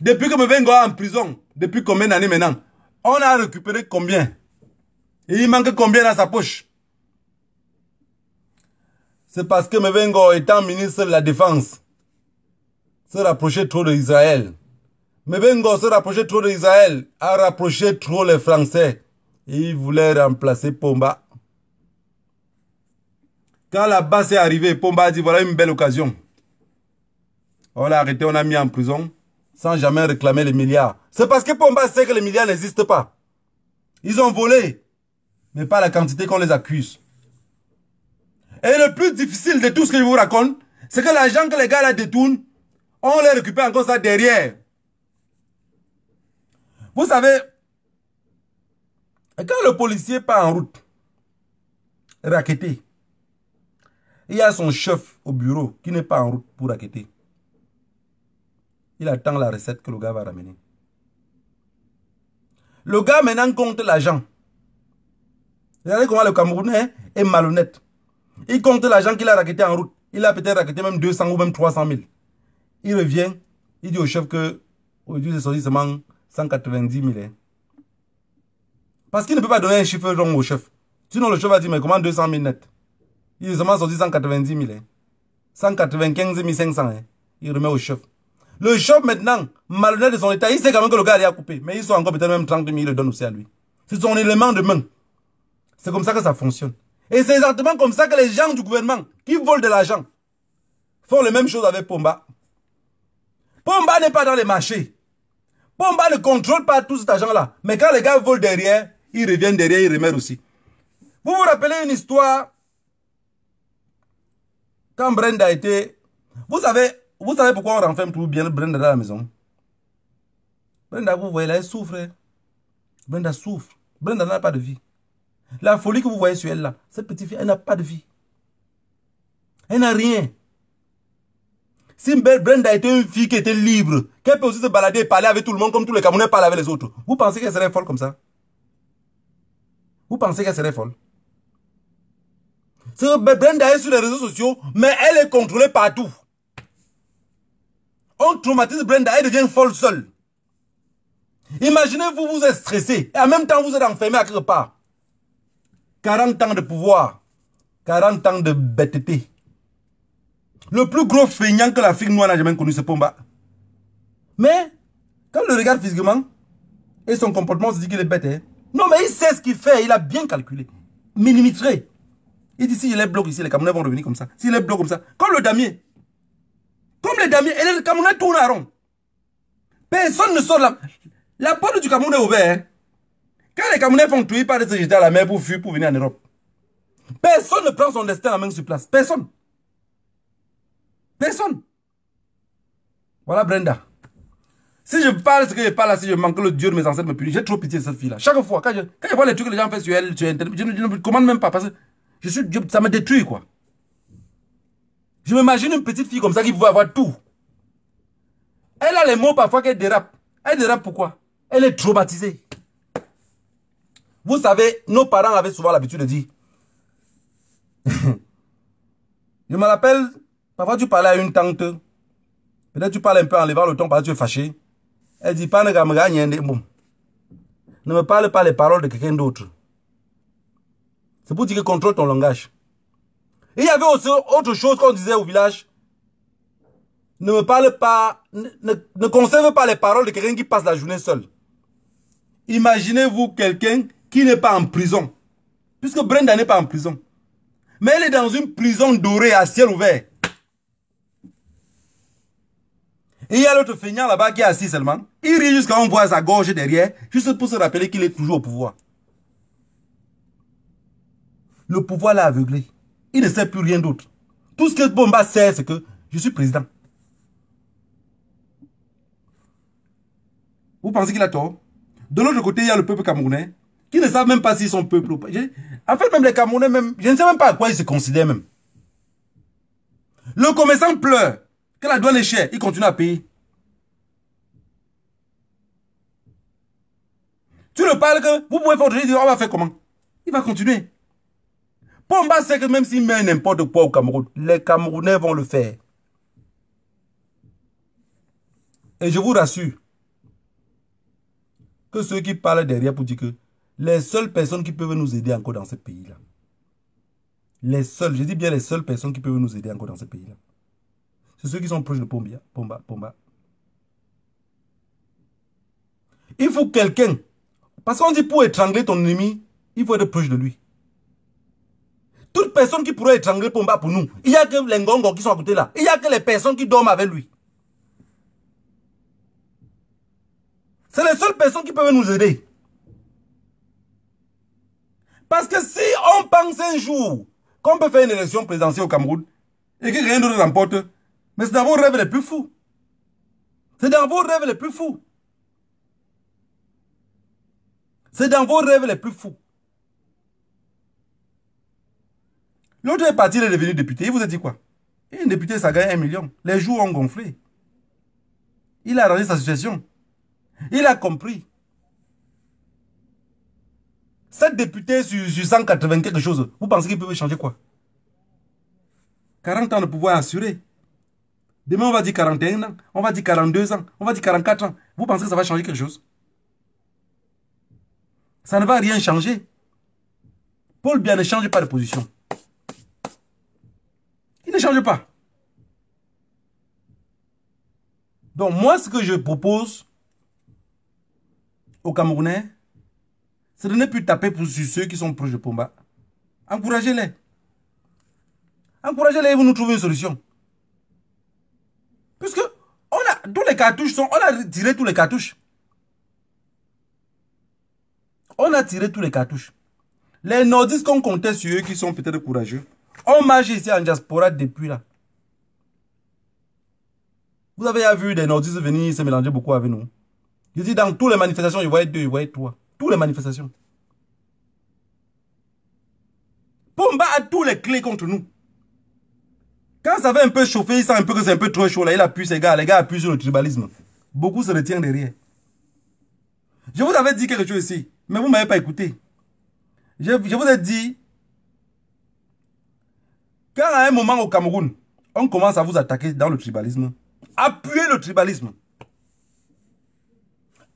Depuis que Bengo est en prison, depuis combien d'années maintenant, on a récupéré combien? Et il manque combien dans sa poche? C'est parce que Mbengo, étant ministre de la Défense, se rapprochait trop de Israël. Mbengo se rapprochait trop de Israël, a rapproché trop les Français. Et il voulait remplacer Pomba. Quand la base est arrivée, Pomba a dit voilà une belle occasion. On l'a arrêté, on l'a mis en prison, sans jamais réclamer les milliards. C'est parce que Pomba sait que les milliards n'existent pas. Ils ont volé, mais pas la quantité qu'on les accuse. Et le plus difficile de tout ce que je vous raconte, c'est que l'argent que les gars là détournent, on les récupère encore ça derrière. Vous savez, quand le policier part en route, raqueter, il y a son chef au bureau qui n'est pas en route pour raqueter. Il attend la recette que le gars va ramener. Le gars maintenant compte l'argent. Regardez comment le Camerounais est malhonnête. Il compte l'argent qu'il a raquetté en route. Il a peut-être raquetté même 200 ou même 300 000. Il revient, il dit au chef que aujourd'hui c'est sorti seulement 190 000. Hein. Parce qu'il ne peut pas donner un chiffre rond au chef. Sinon le chef va dire mais comment 200 000 net? Il est seulement sorti 190 000. Hein. 195 500. Hein. Il remet au chef. Le chef maintenant, malhonnête de son état, il sait quand même que le gars a coupé. Mais ils sont encore peut-être même 30 000, il le donne aussi à lui. C'est son élément de main. C'est comme ça que ça fonctionne. Et c'est exactement comme ça que les gens du gouvernement qui volent de l'argent font la même chose avec Pomba. Pomba n'est pas dans les marchés. Pomba ne contrôle pas tout cet argent-là. Mais quand les gars volent derrière, ils reviennent derrière, ils remettent aussi. Vous vous rappelez une histoire quand Brenda était... Vous savez pourquoi on renferme tout bien Brenda dans la maison? Brenda, vous voyez là, elle souffre. Hein? Brenda souffre. Brenda n'a pas de vie. La folie que vous voyez sur elle là, cette petite fille, elle n'a pas de vie. Elle n'a rien. Si Brenda était une fille qui était libre, qu'elle peut aussi se balader et parler avec tout le monde comme tous les Camerounais parlent avec les autres, vous pensez qu'elle serait folle comme ça? Vous pensez qu'elle serait folle? Brenda est sur les réseaux sociaux, mais elle est contrôlée partout. On traumatise Brenda, elle devient folle seule. Imaginez vous êtes stressé, et en même temps vous êtes enfermé à quelque part. 40 ans de pouvoir, 40 ans de bêteté. Le plus gros feignant que l'Afrique noire n'a jamais connu, c'est Pomba. Mais, quand on le regarde physiquement, et son comportement, on se dit qu'il est bête. Hein? Non, mais il sait ce qu'il fait, il a bien calculé. Millimétré. Il dit, s'il est bloqué ici, les Camerounais vont revenir comme ça. S'il est bloqué comme ça, comme le damier. Comme les damiers, et les Camerounais tournent à rond. Personne ne sort là. La porte du Cameroun est ouverte. Hein. Quand les Camerounais font tuer par se jeter à la mer pour fuir, pour venir en Europe, personne ne prend son destin en main sur place. Personne. Personne. Voilà Brenda. Si je parle ce que je parle là, si je manque le Dieu de mes ancêtres me punit, j'ai trop pitié de cette fille-là. Chaque fois, quand je vois les trucs que les gens font sur elle, sur Internet, je ne commande même pas parce que ça me détruit, quoi. Je m'imagine une petite fille comme ça qui pouvait avoir tout. Elle a les mots parfois qu'elle dérape. Elle dérape pourquoi? Elle est traumatisée. Vous savez, nos parents avaient souvent l'habitude de dire. Je me rappelle, parfois tu parlais à une tante. Peut-être tu parles un peu en levant le ton parce que tu es fâché. Elle dit, ne me parle pas les paroles de quelqu'un d'autre. C'est pour dire que contrôle ton langage. Et il y avait aussi autre chose qu'on disait au village. Ne me parle pas, ne conserve pas les paroles de quelqu'un qui passe la journée seul. Imaginez-vous quelqu'un qui n'est pas en prison. Puisque Brenda n'est pas en prison. Mais elle est dans une prison dorée à ciel ouvert. Et il y a l'autre feignant là-bas qui est assis seulement. Il rit jusqu'à on voit sa gorge derrière, juste pour se rappeler qu'il est toujours au pouvoir. Le pouvoir l'a aveuglé. Il ne sait plus rien d'autre. Tout ce que Bomba sait, c'est que je suis président. Vous pensez qu'il a tort? De l'autre côté, il y a le peuple camerounais qui ne savent même pas s'ils sont peuple ou pas. En fait, même les Camerounais, même, je ne sais même pas à quoi ils se considèrent même. Le commerçant pleure. Que la douane est chère, il continue à payer. Tu ne parles que vous pouvez faire autre chose, on va faire comment? Il va continuer. Pomba sait que même s'il met n'importe quoi au Cameroun, les Camerounais vont le faire. Et je vous rassure que ceux qui parlent derrière pour dire que les seules personnes qui peuvent nous aider encore dans ce pays-là, les seules, je dis bien les seules personnes qui peuvent nous aider encore dans ce pays-là, c'est ceux qui sont proches de Pomba. Il faut quelqu'un. Parce qu'on dit pour étrangler ton ennemi, il faut être proche de lui. Toute personne qui pourrait étrangler Pomba pour nous, il n'y a que les Ngongos qui sont à côté là. Il n'y a que les personnes qui dorment avec lui. C'est les seules personnes qui peuvent nous aider. Parce que si on pense un jour qu'on peut faire une élection présidentielle au Cameroun et que rien d'autre remporte, mais c'est dans vos rêves les plus fous. C'est dans vos rêves les plus fous. C'est dans vos rêves les plus fous. L'autre est parti, il est devenu député. Il vous a dit quoi? Et un député, ça gagne 1 million. Les jours ont gonflé. Il a arrangé sa situation. Il a compris. 7 députés sur 180 quelque chose. Vous pensez qu'ils peuvent changer quoi? 40 ans de pouvoir assuré. Demain, on va dire 41 ans. On va dire 42 ans. On va dire 44 ans. Vous pensez que ça va changer quelque chose? Ça ne va rien changer. Paul Biya ne change pas de position. Il ne change pas. Donc moi, ce que je propose aux Camerounais, c'est de ne plus taper sur ceux qui sont proches de Pomba. Encouragez-les. Encouragez-les et vous nous trouvez une solution. Puisque on a tous les cartouches, on a tiré tous les cartouches. On a tiré tous les cartouches. Les nordistes qu'on comptait sur eux qui sont peut-être courageux, on marche ici en diaspora depuis là. Vous avez vu des nordistes venir se mélanger beaucoup avec nous. Je dis dans toutes les manifestations, je voyais 2, je voyais 3. Toutes les manifestations. Pomba a tous les clés contre nous. Quand ça va un peu chauffer, il sent un peu que c'est un peu trop chaud là. Il appuie ses gars, les gars appuient sur le tribalisme. Beaucoup se retiennent derrière. Je vous avais dit quelque chose ici, mais vous ne m'avez pas écouté. Je vous ai dit, quand à un moment au Cameroun, on commence à vous attaquer dans le tribalisme, appuyez le tribalisme.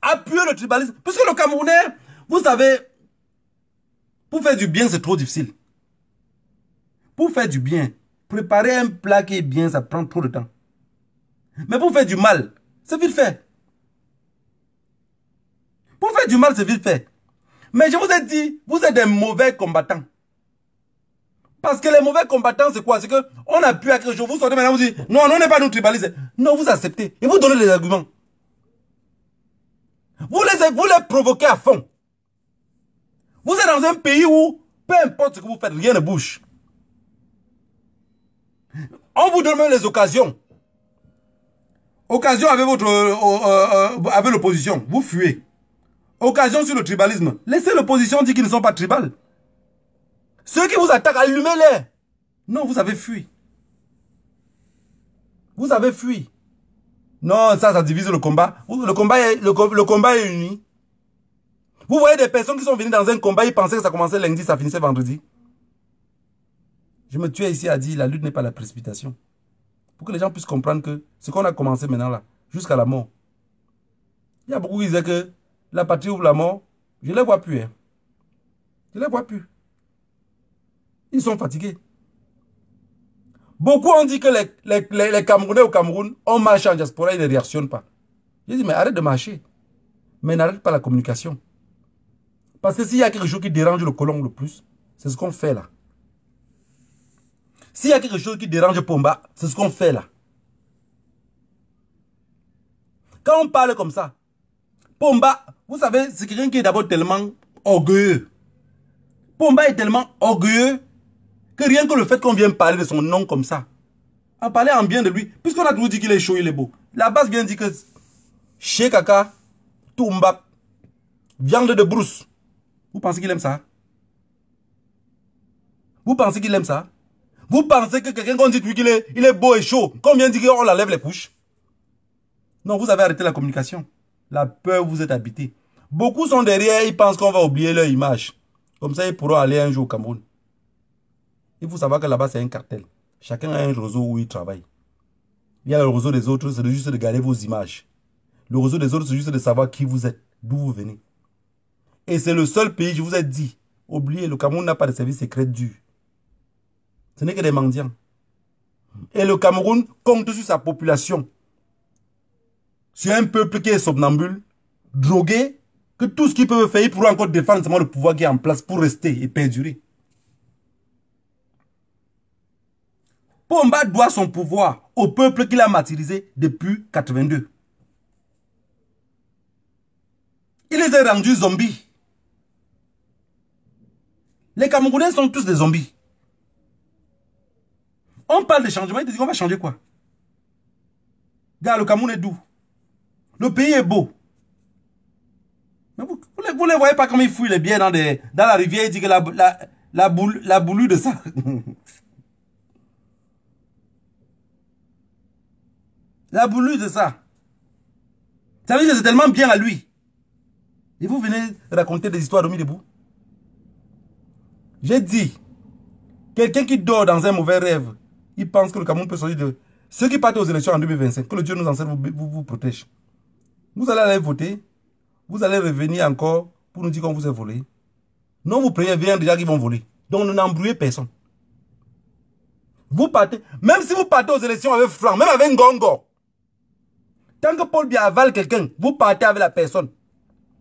Appuyez le tribalisme. Parce que le Camerounais, vous savez, pour faire du bien, c'est trop difficile. Pour faire du bien, préparer un plat qui est bien, ça prend trop de temps. Mais pour faire du mal, c'est vite fait. Pour faire du mal, c'est vite fait. Mais je vous ai dit, vous êtes des mauvais combattants. Parce que les mauvais combattants, c'est quoi? C'est qu'on appuie à quelque chose. Vous sortez maintenant, vous dites, non, on n'est pas nous tribalisés. Non, vous acceptez. Et vous donnez des arguments. Vous les provoquez à fond. Vous êtes dans un pays où, peu importe ce que vous faites, rien ne bouge. On vous donne même les occasions. Occasion avec l'opposition. Vous fuyez. Occasion sur le tribalisme. Laissez l'opposition dire qu'ils ne sont pas tribales. Ceux qui vous attaquent, allumez-les. Non, vous avez fui. Vous avez fui. Non, ça divise le combat. Le combat est uni. Vous voyez des personnes qui sont venues dans un combat, ils pensaient que ça commençait lundi, ça finissait vendredi. Je me tuais ici à dire, la lutte n'est pas la précipitation. Pour que les gens puissent comprendre que ce qu'on a commencé maintenant là, jusqu'à la mort. Il y a beaucoup qui disaient que la patrie ouvre la mort. Je ne les vois plus. Hein. Je ne les vois plus. Ils sont fatigués. Beaucoup ont dit que les Camerounais au Cameroun ont marché en diaspora, ils ne réactionnent pas. J'ai dit, mais arrête de marcher. Mais n'arrête pas la communication. Parce que s'il y a quelque chose qui dérange le colon le plus, c'est ce qu'on fait là. S'il y a quelque chose qui dérange Pomba, c'est ce qu'on fait là. Quand on parle comme ça, Pomba, vous savez, c'est quelqu'un qui est d'abord tellement orgueilleux. Pomba est tellement orgueilleux que rien que le fait qu'on vienne parler de son nom comme ça, en parler en bien de lui, puisqu'on a toujours dit qu'il est chaud, il est beau. La base vient dire que chez Kaka, Toumba, viande de brousse. Vous pensez qu'il aime ça? Vous pensez qu'il aime ça? Vous pensez que quelqu'un qu'on dit qu'il est beau et chaud, qu'on vient dire qu'on l'enlève les couches? Non, vous avez arrêté la communication. La peur vous est habitée. Beaucoup sont derrière, ils pensent qu'on va oublier leur image. Comme ça, ils pourront aller un jour au Cameroun. Il faut savoir que là-bas, c'est un cartel. Chacun a un réseau où il travaille. Il y a le réseau des autres, c'est juste de garder vos images. Le réseau des autres, c'est juste de savoir qui vous êtes, d'où vous venez. Et c'est le seul pays, je vous ai dit, oubliez, le Cameroun n'a pas de service secret dur. Ce n'est que des mendiants. Et le Cameroun compte sur sa population. Sur un peuple qui est somnambule, drogué, que tout ce qu'ils peuvent faire, ils pourront encore défendre seulement le pouvoir qui est en place pour rester et perdurer. Pomba doit son pouvoir au peuple qu'il a martyrisé depuis 82. Il les a rendus zombies. Les Camerounais sont tous des zombies. On parle de changement, ils disent qu'on va changer quoi? Gars, le Cameroun est doux. Le pays est beau. Mais vous ne les voyez pas comme ils fouillent les biens dans la rivière, ils disent que la boulue de ça. La boulue de ça. Ça veut dire que c'est tellement bien à lui. Et vous venez raconter des histoires de mis debout. J'ai dit, quelqu'un qui dort dans un mauvais rêve, il pense que le Cameroun peut sortir de... Ceux qui partent aux élections en 2025, que le Dieu nous enseigne, vous protège. Vous allez aller voter, vous allez revenir encore pour nous dire qu'on vous a volé. Non, vous prévenez déjà qu'ils vont voler. Donc, ne n'embrouillez personne. Vous partez, même si vous partez aux élections avec Franck, même avec Ngongo, tant que Paul Biya avale quelqu'un, vous partez avec la personne.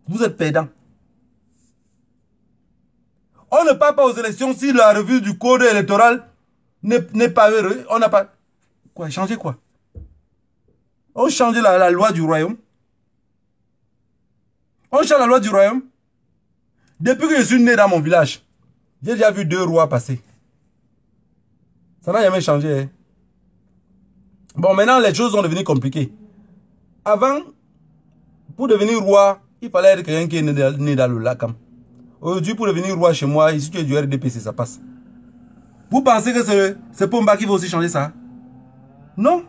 Vous êtes perdant. On ne part pas aux élections si la revue du code électoral n'est pas heureux. On n'a pas... Quoi? Changer quoi? On change la loi du royaume. On change la loi du royaume. Depuis que je suis né dans mon village, j'ai déjà vu 2 rois passer. Ça n'a jamais changé. Hein? Bon, maintenant, les choses sont devenues compliquées. Avant, pour devenir roi, il fallait être quelqu'un qui est né dans le Lakam. Aujourd'hui, pour devenir roi chez moi, si tu es du RDPC, ça passe. Vous pensez que c'est Pomba qui va aussi changer ça? Non,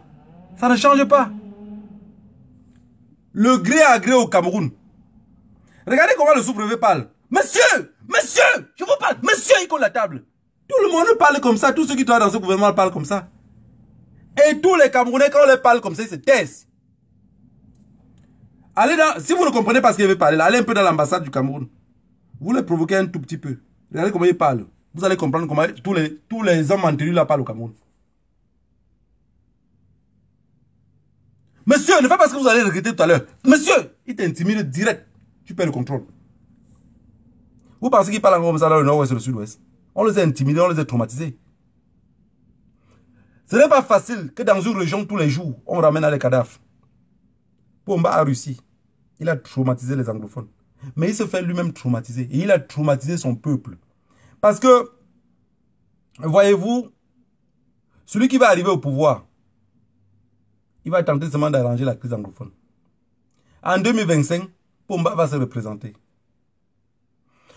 ça ne change pas. Le gré à gré au Cameroun. Regardez comment le sous-préfet parle. Monsieur, monsieur, je vous parle. Monsieur, il colle la table. Tout le monde parle comme ça. Tous ceux qui travaillent dans ce gouvernement parlent comme ça. Et tous les Camerounais, quand on les parle comme ça, ils se taisent. Allez dans, si vous ne comprenez pas ce qu'il veut parler, allez un peu dans l'ambassade du Cameroun. Vous les provoquez un tout petit peu. Regardez comment il parle. Vous allez comprendre comment tous les hommes en tenue là parlent au Cameroun. Monsieur, ne faites pas ce que vous allez regretter tout à l'heure. Monsieur, il t'intimide direct. Tu perds le contrôle. Vous pensez qu'ils parlent comme ça dans le nord-ouest et le sud-ouest? On les a intimidés, on les a traumatisés. Ce n'est pas facile que dans une région tous les jours, on ramène les cadavres. Pomba a réussi. Il a traumatisé les anglophones. Mais il se fait lui-même traumatiser. Et il a traumatisé son peuple. Parce que, voyez-vous, celui qui va arriver au pouvoir, il va tenter seulement d'arranger la crise anglophone. En 2025, Pomba va se représenter.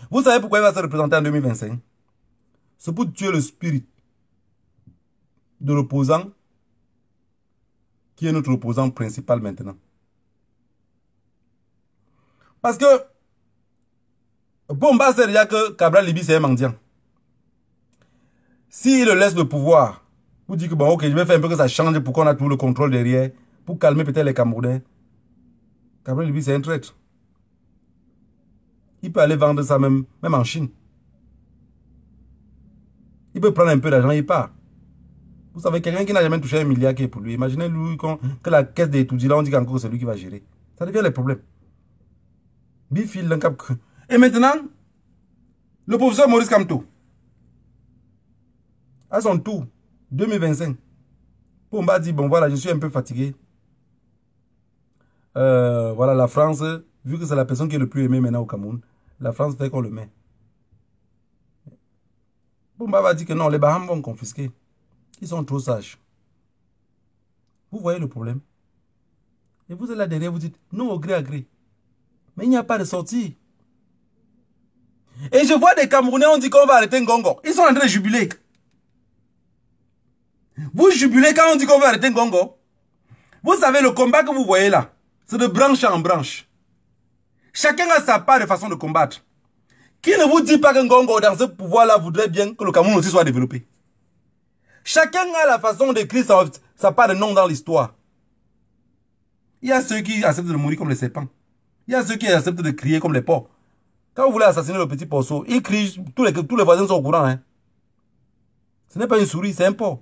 Vous savez pourquoi il va se représenter en 2025? C'est pour tuer le spirit de l'opposant, qui est notre opposant principal maintenant. Parce que Pomba sait déjà que Cabral Libi c'est un mendiant. S'il laisse le pouvoir, pour dire que bon ok, je vais faire un peu que ça change pour qu'on a tout le contrôle derrière, pour calmer peut-être les Camerounais, Cabral Libi c'est un traître. Il peut aller vendre ça même en Chine. Il peut prendre un peu d'argent, il part. Vous savez, quelqu'un qui n'a jamais touché 1 milliard qui est pour lui. Imaginez-lui que la caisse des étudiants, là, on dit qu'encore c'est lui qui va gérer. Ça devient les problèmes. Bifil, d'un cap. Et maintenant, le professeur Maurice Kamto, à son tour, 2025, Pomba dit, bon voilà, je suis un peu fatigué. Voilà, la France, vu que c'est la personne qui est le plus aimée maintenant au Cameroun, la France fait qu'on le met. Pomba va dire que non, les Baham vont confisquer. Ils sont trop sages. Vous voyez le problème? Et vous êtes là derrière, vous dites, non au gré à gré. Mais il n'y a pas de sortie. Et je vois des Camerounais, on dit qu'on va arrêter Ngongo. Ils sont en train de jubiler. Vous jubilez quand on dit qu'on va arrêter Ngongo. Vous savez, le combat que vous voyez là, c'est de branche en branche. Chacun a sa part de façon de combattre. Qui ne vous dit pas que Ngongo, dans ce pouvoir-là, voudrait bien que le Cameroun aussi soit développé? Chacun a la façon d'écrire sa part de nom dans l'histoire. Il y a ceux qui acceptent de mourir comme les serpents. Il y a ceux qui acceptent de crier comme les porcs. Quand vous voulez assassiner le petit porceau, il crie, tous les voisins sont au courant. Hein. Ce n'est pas une souris, c'est un porc.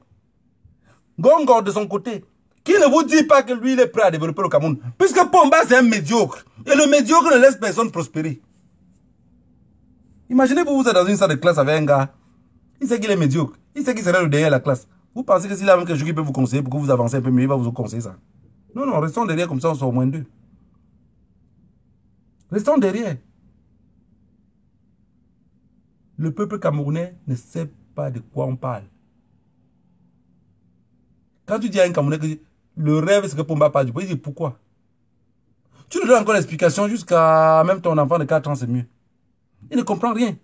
Ngongo de son côté, qui ne vous dit pas que lui, il est prêt à développer le Cameroun? Puisque Pomba, c'est un médiocre. Et le médiocre ne laisse personne prospérer. Imaginez-vous, vous êtes dans une salle de classe avec un gars. Il sait qu'il est médiocre. Il sait qu'il serait le dernier de la classe. Vous pensez que s'il a même quelque chose qui peut vous conseiller pour que vous avancez un peu mieux, il va vous conseiller ça? Non, non, restons derrière comme ça, on sort au moins deux. Restons derrière. Le peuple camerounais ne sait pas de quoi on parle. Quand tu dis à un Camerounais que le rêve, c'est que Pomba parle du pays, il dit pourquoi? Tu lui donnes encore l'explication jusqu'à même ton enfant de 4 ans, c'est mieux. Il ne comprend rien.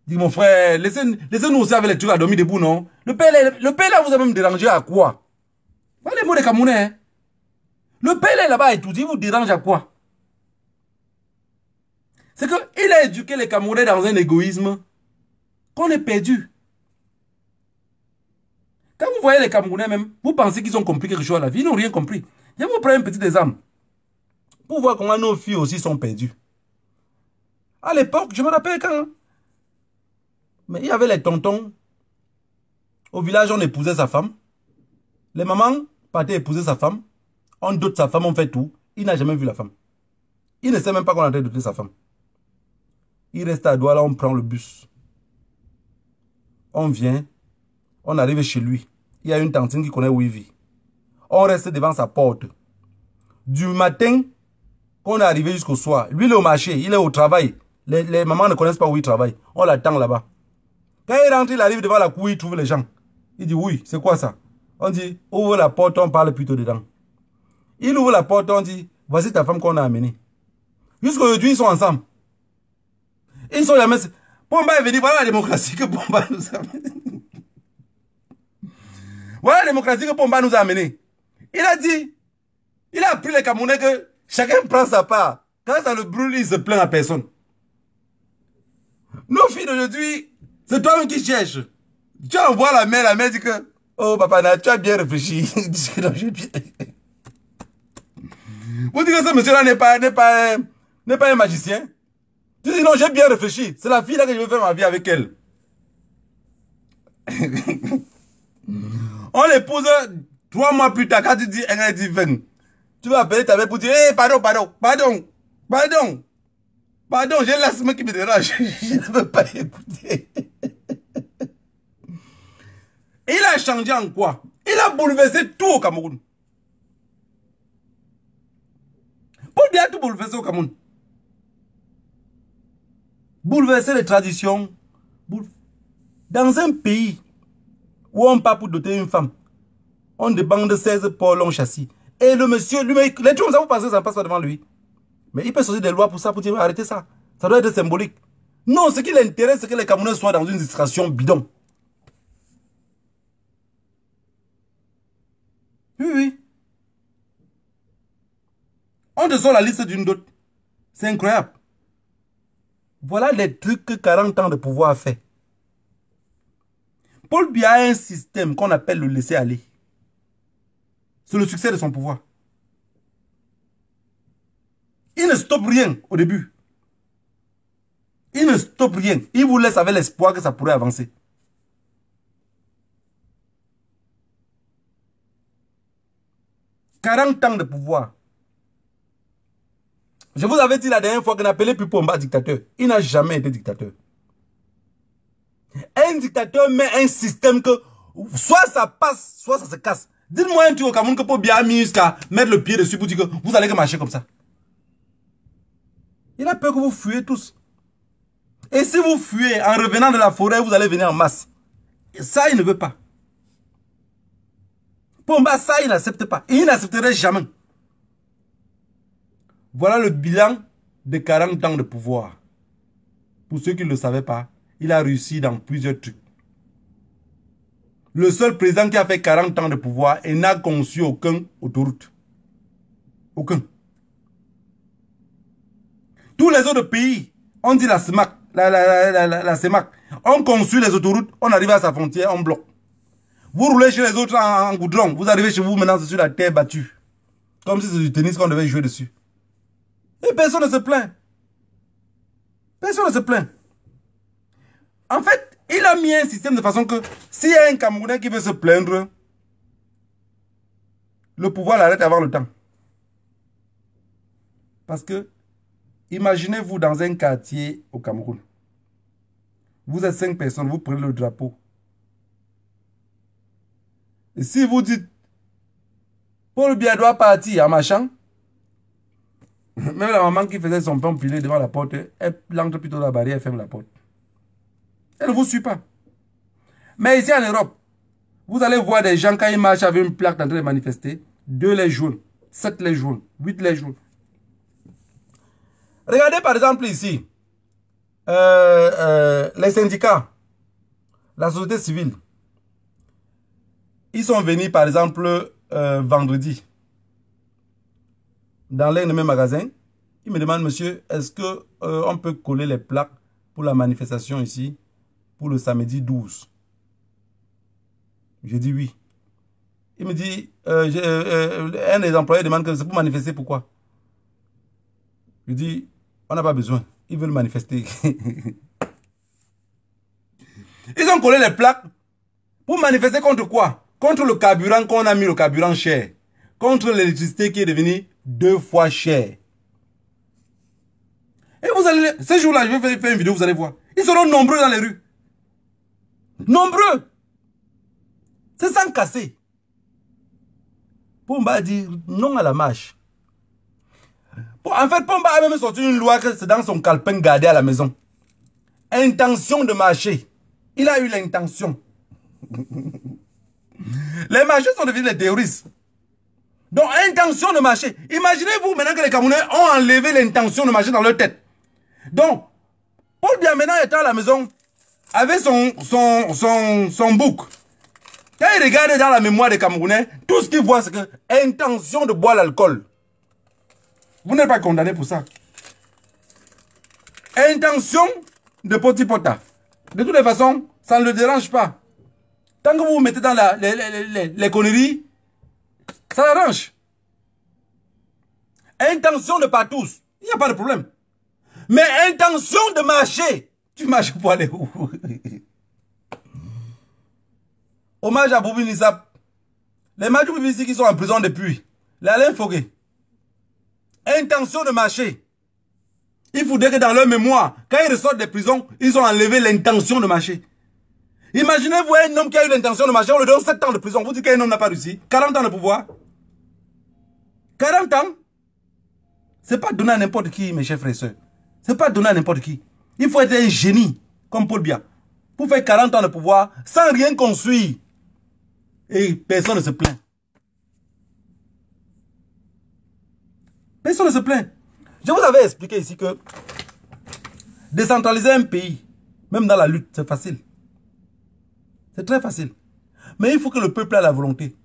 Dis mon frère, laissez-nous aussi avec les trucs à dormir debout, non? Le père là vous a même dérangé à quoi? Pas les mots des Camerounais. Hein? Le père là-bas et tout, il vous dérange à quoi? C'est qu'il a éduqué les Camerounais dans un égoïsme qu'on est perdu. Quand vous voyez les Camerounais même, vous pensez qu'ils ont compris quelque chose à la vie. Ils n'ont rien compris. Je vais vous prendre un petit exemple. Pour voir comment nos filles aussi sont perdues. À l'époque, je me rappelle quand... Mais il y avait les tontons. Au village, on épousait sa femme. Les mamans partaient épouser sa femme. On dote sa femme, on fait tout. Il n'a jamais vu la femme. Il ne sait même pas qu'on a en train de doter sa femme. Il reste à Douala, on prend le bus. On vient. On arrive chez lui. Il y a une tantine qui connaît où il vit. On reste devant sa porte. Du matin, qu'on est arrivé jusqu'au soir. Lui, il est au marché, il est au travail. Les mamans ne connaissent pas où il travaille. On l'attend là-bas. Quand il rentre, il arrive devant la cour, il trouve les gens. Il dit, oui, c'est quoi ça? On dit, ouvre la porte, on parle plutôt dedans. Il ouvre la porte, on dit, voici ta femme qu'on a amenée. Jusqu'aujourd'hui, ils sont ensemble. Ils sont jamais... Pomba est venu, voilà la démocratie que Pomba nous a amenée. Voilà la démocratie que Pomba nous a amenée. Il a dit, il a appris les Camerounais que chacun prend sa part. Quand ça le brûle, il se plaint à personne. Nos filles d'aujourd'hui, c'est toi-même qui cherches. Tu envoies la mère dit que, oh papa, tu as bien réfléchi. Vous dites que ce monsieur-là n'est pas un magicien. Tu dis non, j'ai bien réfléchi. C'est la fille là que je veux faire ma vie avec elle. On l'épouse 3 mois plus tard, quand tu dis, elle dit 20. Tu vas appeler ta mère pour dire, hey, pardon, j'ai l'asthme qui me dérange. Je ne veux pas écouter. Il a changé en quoi? Il a bouleversé tout au Cameroun. Biya a tout bouleversé au Cameroun. Bouleverser les traditions. Dans un pays où on part pour doter une femme, on demande 16 pôles long châssis. Et le monsieur, lui, les trucs comme ça, vous pensez que ça ne passe pas devant lui. Mais il peut sortir des lois pour ça, pour dire arrêtez ça. Ça doit être symbolique. Non, ce qui l'intéresse, c'est que les Camerounais soient dans une distraction bidon. Oui, oui. On te sort la liste d'une dot. C'est incroyable. Voilà les trucs que 40 ans de pouvoir a fait. Paul Biya a un système qu'on appelle le laisser-aller. C'est le succès de son pouvoir. Il ne stoppe rien au début. Il ne stoppe rien. Il vous laisse avec l'espoir que ça pourrait avancer. « 40 ans de pouvoir. Je vous avais dit la dernière fois qu'on appelait Pipomba dictateur. Il n'a jamais été dictateur. Un dictateur met un système que soit ça passe, soit ça se casse. Dites-moi un truc au Cameroun que Paul Biya a mis jusqu'à mettre le pied dessus pour dire que vous allez marcher comme ça. Il a peur que vous fuyez tous. Et si vous fuyez en revenant de la forêt, vous allez venir en masse. Et ça, il ne veut pas. Pomba, ça, il n'accepte pas. Et il n'accepterait jamais. Voilà le bilan de 40 ans de pouvoir. Pour ceux qui ne le savaient pas, il a réussi dans plusieurs trucs. Le seul président qui a fait 40 ans de pouvoir et n'a conçu aucun autoroute. Aucun. Tous les autres pays, on dit la CEMAC, la CEMAC, on construit les autoroutes, on arrive à sa frontière, on bloque. Vous roulez chez les autres en goudron, vous arrivez chez vous maintenant sur la terre battue. Comme si c'était du tennis qu'on devait jouer dessus. Et personne ne se plaint. Personne ne se plaint. En fait, il a mis un système de façon que s'il y a un Camerounais qui veut se plaindre, le pouvoir l'arrête avant le temps. Parce que, imaginez-vous dans un quartier au Cameroun. Vous êtes 5 personnes, vous prenez le drapeau. Et si vous dites, Paul Biya doit partir en marchant, même la maman qui faisait son pain pilé devant la porte, elle entre plutôt dans la barrière, elle ferme la porte. Elle ne vous suit pas. Mais ici en Europe, vous allez voir des gens quand ils marchent avec une plaque en train de manifester, 2 les jaunes, 7 les jaunes, 8 les jaunes. Regardez par exemple ici, les syndicats, la société civile. Ils sont venus par exemple vendredi dans l'un de mes magasins. Ils me demandent, monsieur, est-ce que on peut coller les plaques pour la manifestation ici pour le samedi 12? J'ai dit oui. Il me dit, un des employés demande que c'est pour manifester, pourquoi? Je dis, on n'a pas besoin. Ils veulent manifester. Ils ont collé les plaques pour manifester contre quoi? Contre le carburant qu'on a mis le carburant cher. Contre l'électricité qui est devenue 2 fois chère. Et vous allez, ce jour-là, je vais faire une vidéo, vous allez voir. Ils seront nombreux dans les rues. Nombreux. C'est sans casser. Pomba a dit non à la marche. En fait, Pomba a même sorti une loi que c'est dans son calepin gardé à la maison. Intention de marcher. Il a eu l'intention. Les marcheurs sont devenus des terroristes. Donc, intention de marcher. Imaginez-vous maintenant que les Camerounais ont enlevé l'intention de marcher dans leur tête. Donc, Paul Biya maintenant étant à la maison, avec son bouc. Quand il regarde dans la mémoire des Camerounais, tout ce qu'il voit, c'est que intention de boire l'alcool. Vous n'êtes pas condamné pour ça. Intention de potipota. De toutes les façons, ça ne le dérange pas. Tant que vous vous mettez dans les conneries, ça l'arrange. Intention de pas tous, il n'y a pas de problème. Mais intention de marcher, tu marches pour aller où? Hommage à Boubi Nissap. Les Madjou ici qui sont en prison depuis. Les Alain Fogué. Intention de marcher. Il faudrait que dans leur mémoire, quand ils ressortent des prisons, ils ont enlevé l'intention de marcher. Imaginez-vous un homme qui a eu l'intention de marcher, on lui donne 7 ans de prison. Vous dites qu'un homme n'a pas réussi. 40 ans de pouvoir. 40 ans. Ce n'est pas donné à n'importe qui, mes chers frères et sœurs. Ce n'est pas donné à n'importe qui. Il faut être un génie, comme Paul Biya, pour faire 40 ans de pouvoir sans rien construire. Et personne ne se plaint. Personne ne se plaint. Je vous avais expliqué ici que décentraliser un pays, même dans la lutte, c'est facile. C'est très facile. Mais il faut que le peuple ait la volonté.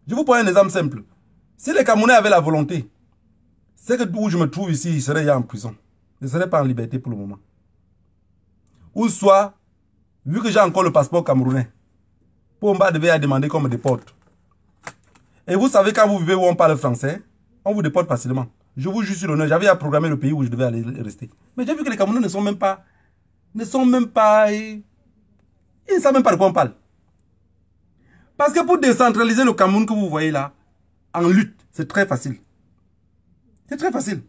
Je vous prends un exemple simple. Si les Camerounais avaient la volonté, c'est que où je me trouve ici, je serais déjà en prison. Je ne serais pas en liberté pour le moment. Ou soit, vu que j'ai encore le passeport camerounais, Pomba devait demander qu'on me déporte. Et vous savez, quand vous vivez où on parle français, on vous déporte facilement. Je vous jure sur l'honneur, j'avais à programmer le pays où je devais aller rester. Mais j'ai vu que les Camerounais ne sont même pas... Ils ne savent même pas de quoi on parle. Parce que pour décentraliser le Cameroun que vous voyez là, en lutte, c'est très facile. C'est très facile.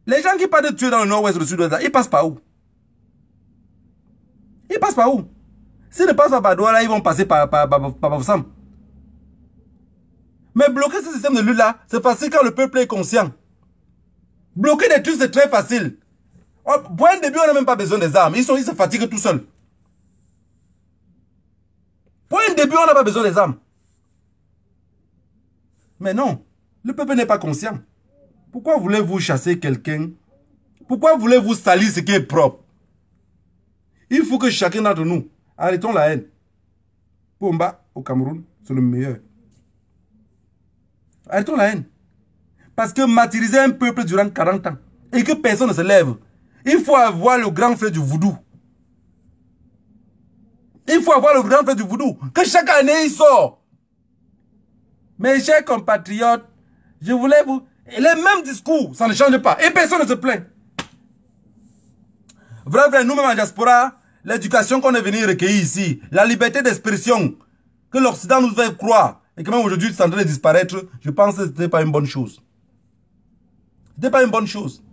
Les gens qui partent de tuer dans le nord-ouest, le sud-ouest, ils passent par où? Ils passent par où? S'ils ne passent pas par Douala, ils vont passer par Bafoussam. Mais bloquer ce système de lutte là, c'est facile quand le peuple est conscient. Bloquer des trucs, c'est très facile. Pour un début, on n'a même pas besoin des armes. Ils se fatiguent tout seuls. Pour un début, on n'a pas besoin des armes. Mais non, le peuple n'est pas conscient. Pourquoi voulez-vous chasser quelqu'un? Pourquoi voulez-vous salir ce qui est propre? Il faut que chacun d'entre nous, arrêtons la haine. Pomba, au Cameroun, c'est le meilleur. Arrêtons la haine. Parce que martyriser un peuple durant 40 ans et que personne ne se lève, il faut avoir le grand frère du voodoo. Il faut avoir le grand frère du voodoo. Que chaque année il sort. Mes chers compatriotes, je voulais vous... Les mêmes discours, ça ne change pas. Et personne ne se plaint. Vrai, nous-mêmes en diaspora, l'éducation qu'on est venu recueillir ici, la liberté d'expression que l'Occident nous fait croire, et que même aujourd'hui c'est en train de disparaître, je pense que ce n'était pas une bonne chose. Ce n'était pas une bonne chose.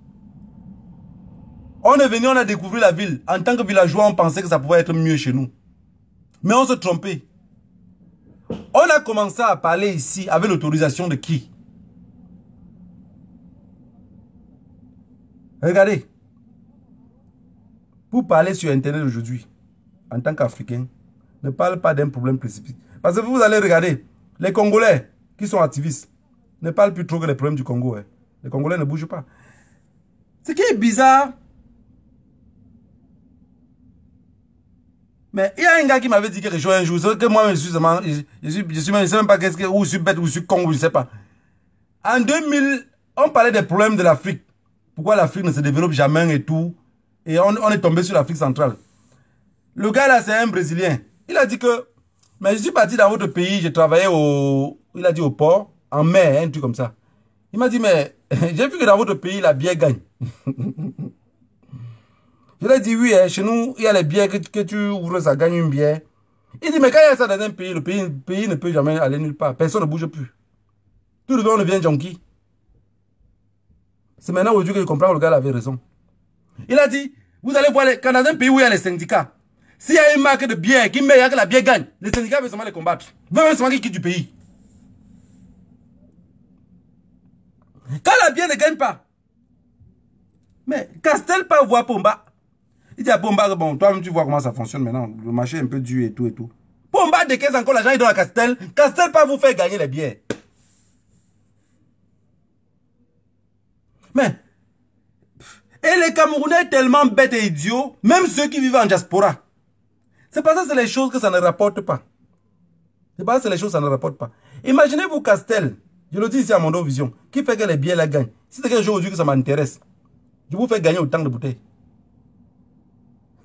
On est venu, on a découvert la ville. En tant que villageois, on pensait que ça pouvait être mieux chez nous. Mais on se trompait. On a commencé à parler ici avec l'autorisation de qui? Regardez. Pour parler sur Internet aujourd'hui, en tant qu'Africain, ne parle pas d'un problème précipité. Parce que vous allez regarder, les Congolais qui sont activistes ne parlent plus trop que les problèmes du Congo. Hein. Les Congolais ne bougent pas. Ce qui est bizarre, mais il y a un gars qui m'avait dit quelque chose un jour, que moi je suis même, je sais même pas qu'est-ce que, ou je suis bête, ou je suis con, ou je sais pas. En 2000, on parlait des problèmes de l'Afrique. Pourquoi l'Afrique ne se développe jamais et tout. Et on est tombé sur l'Afrique centrale. Le gars là, c'est un Brésilien. Il a dit que, mais je suis parti dans votre pays, j'ai travaillé il a dit au port, en mer, un truc comme ça. Il m'a dit, mais j'ai vu que dans votre pays, la bière gagne. Je lui ai dit, oui, hein, chez nous, il y a les bières que tu ouvres, ça gagne une bière. Il dit, mais quand il y a ça dans un pays, le pays ne peut jamais aller nulle part. Personne ne bouge plus. Tout le monde devient junkie. C'est maintenant aujourd'hui que je comprends que le gars avait raison. Il a dit, vous allez voir, quand dans un pays où il y a les syndicats, s'il y a une marque de bière qui met que la bière gagne, les syndicats veulent seulement les combattre. Veulent seulement qu'ils quittent du pays. Quand la bière ne gagne pas, mais Castel pas voir Pomba. Il dit à Pomba, bon, toi-même tu vois comment ça fonctionne maintenant. Le marché est un peu dur et tout et tout. Pomba décaisse encore l'argent, il donne à Castel. Castel pas vous faire gagner les bières. Mais, et les Camerounais tellement bêtes et idiots, même ceux qui vivent en diaspora. C'est parce que c'est les choses que ça ne rapporte pas. C'est parce que c'est les choses que ça ne rapporte pas. Imaginez-vous Castel, je le dis ici à Mondo Vision, qui fait que les bières la gagnent. Si c'est quelque chose aujourd'hui que ça m'intéresse, je vous fais gagner autant de bouteilles.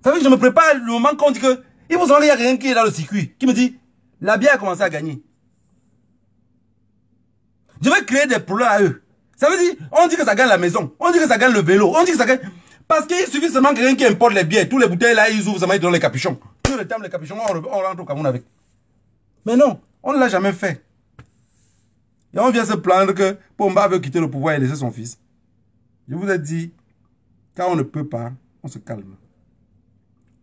Ça veut dire que je me prépare le moment qu'on dit que il faut savoir qu'il y a quelqu'un qui est dans le circuit, qui me dit, la bière a commencé à gagner. Je vais créer des problèmes à eux. Ça veut dire, on dit que ça gagne la maison, on dit que ça gagne le vélo, on dit que ça gagne... Parce qu'il suffit seulement quelqu'un qui importe les bières, tous les bouteilles là, ils ouvrent seulement, ils donnent les capuchons. Tout le temps, les capuchons, on rentre au Cameroun avec. Mais non, on ne l'a jamais fait. Et on vient se plaindre que Pomba veut quitter le pouvoir et laisser son fils. Je vous ai dit, quand on ne peut pas, on se calme.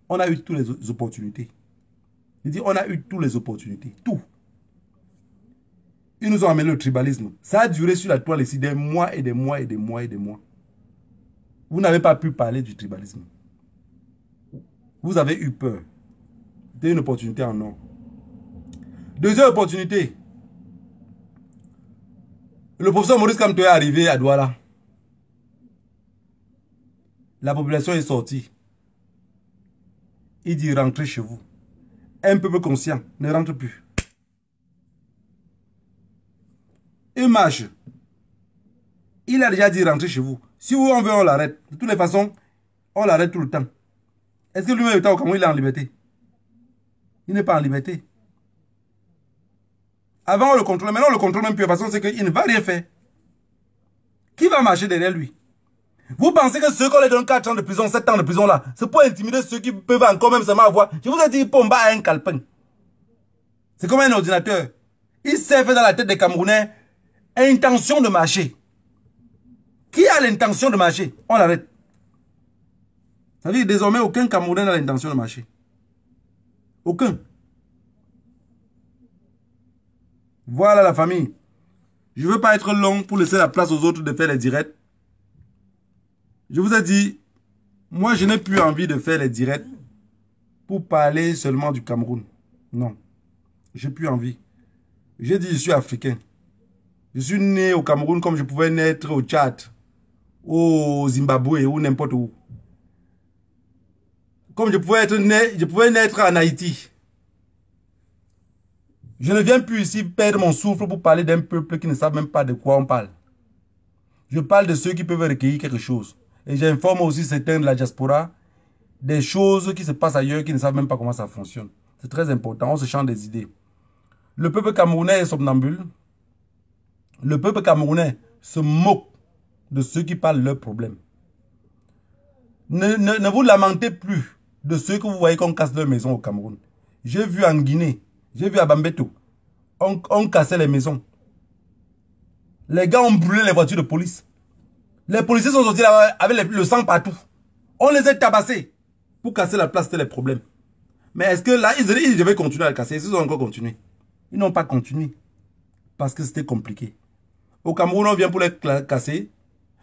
On a eu toutes les opportunités. Je dis, on a eu toutes les opportunités. Tout. Ils nous ont amené le tribalisme. Ça a duré sur la toile ici des mois et des mois et des mois et des mois. Vous n'avez pas pu parler du tribalisme. Vous avez eu peur. C'était une opportunité en or. Deuxième opportunité. Le professeur Maurice Kamto est arrivé à Douala. La population est sortie. Il dit rentrez chez vous. Un peuple conscient ne rentre plus. Il marche. Il a déjà dit rentrez chez vous. Si vous en veut, on l'arrête. De toutes les façons, on l'arrête tout le temps. Est-ce que lui-même est au Cameroun, il est en liberté? Il n'est pas en liberté. Avant, on le contrôle. Maintenant, on le contrôle même plus. Parce qu'on sait qu'il ne va rien faire. Qui va marcher derrière lui? Vous pensez que ceux qu'on les donne 4 ans de prison, 7 ans de prison là, c'est pour intimider ceux qui peuvent encore même seulement avoir. Je vous ai dit, Pomba a un calepin. C'est comme un ordinateur. Il s'est fait dans la tête des Camerounais intention de marcher. Qui a l'intention de marcher? On l'arrête. Ça veut dire désormais aucun Camerounais n'a l'intention de marcher. Aucun. Voilà la famille. Je ne veux pas être long pour laisser la place aux autres de faire les directs. Je vous ai dit, moi je n'ai plus envie de faire les directs pour parler seulement du Cameroun. Non. J'ai plus envie. J'ai dit je suis africain. Je suis né au Cameroun comme je pouvais naître au Tchad, au Zimbabwe ou n'importe où. Comme je pouvais naître en Haïti. Je ne viens plus ici perdre mon souffle pour parler d'un peuple qui ne savent même pas de quoi on parle. Je parle de ceux qui peuvent recueillir quelque chose. Et j'informe aussi certains de la diaspora des choses qui se passent ailleurs qui ne savent même pas comment ça fonctionne. C'est très important, on se change des idées. Le peuple camerounais est somnambule. Le peuple camerounais se moque de ceux qui parlent leurs problèmes. Ne vous lamentez plus de ceux que vous voyez qu'on casse leur maison au Cameroun. J'ai vu en Guinée, j'ai vu à Bambeto, on cassait les maisons. Les gars ont brûlé les voitures de police. Les policiers sont sortis là avec le sang partout. On les a tabassés pour casser la place, c'était les problèmes. Mais est-ce que là, ils devaient continuer à le casser? Ils ont encore continué. Ils n'ont pas continué parce que c'était compliqué. Au Cameroun, on vient pour les casser.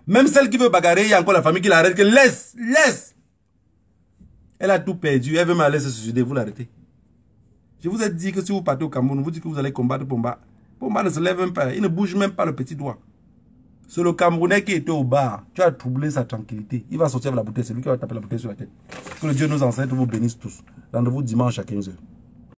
Même celle qui veut bagarrer, il y a encore la famille qui l'arrête. Laisse. Elle a tout perdu. Elle veut m'aller se suicider. Vous l'arrêtez. Je vous ai dit que si vous partez au Cameroun, vous dites que vous allez combattre Pomba. Pomba ne se lève même pas. Il ne bouge même pas le petit doigt. C'est le Camerounais qui était au bar. Tu as troublé sa tranquillité. Il va sortir avec la bouteille. C'est lui qui va taper la bouteille sur la tête. Que le Dieu nous enseigne, vous bénisse tous. Rendez-vous dimanche à 15 h.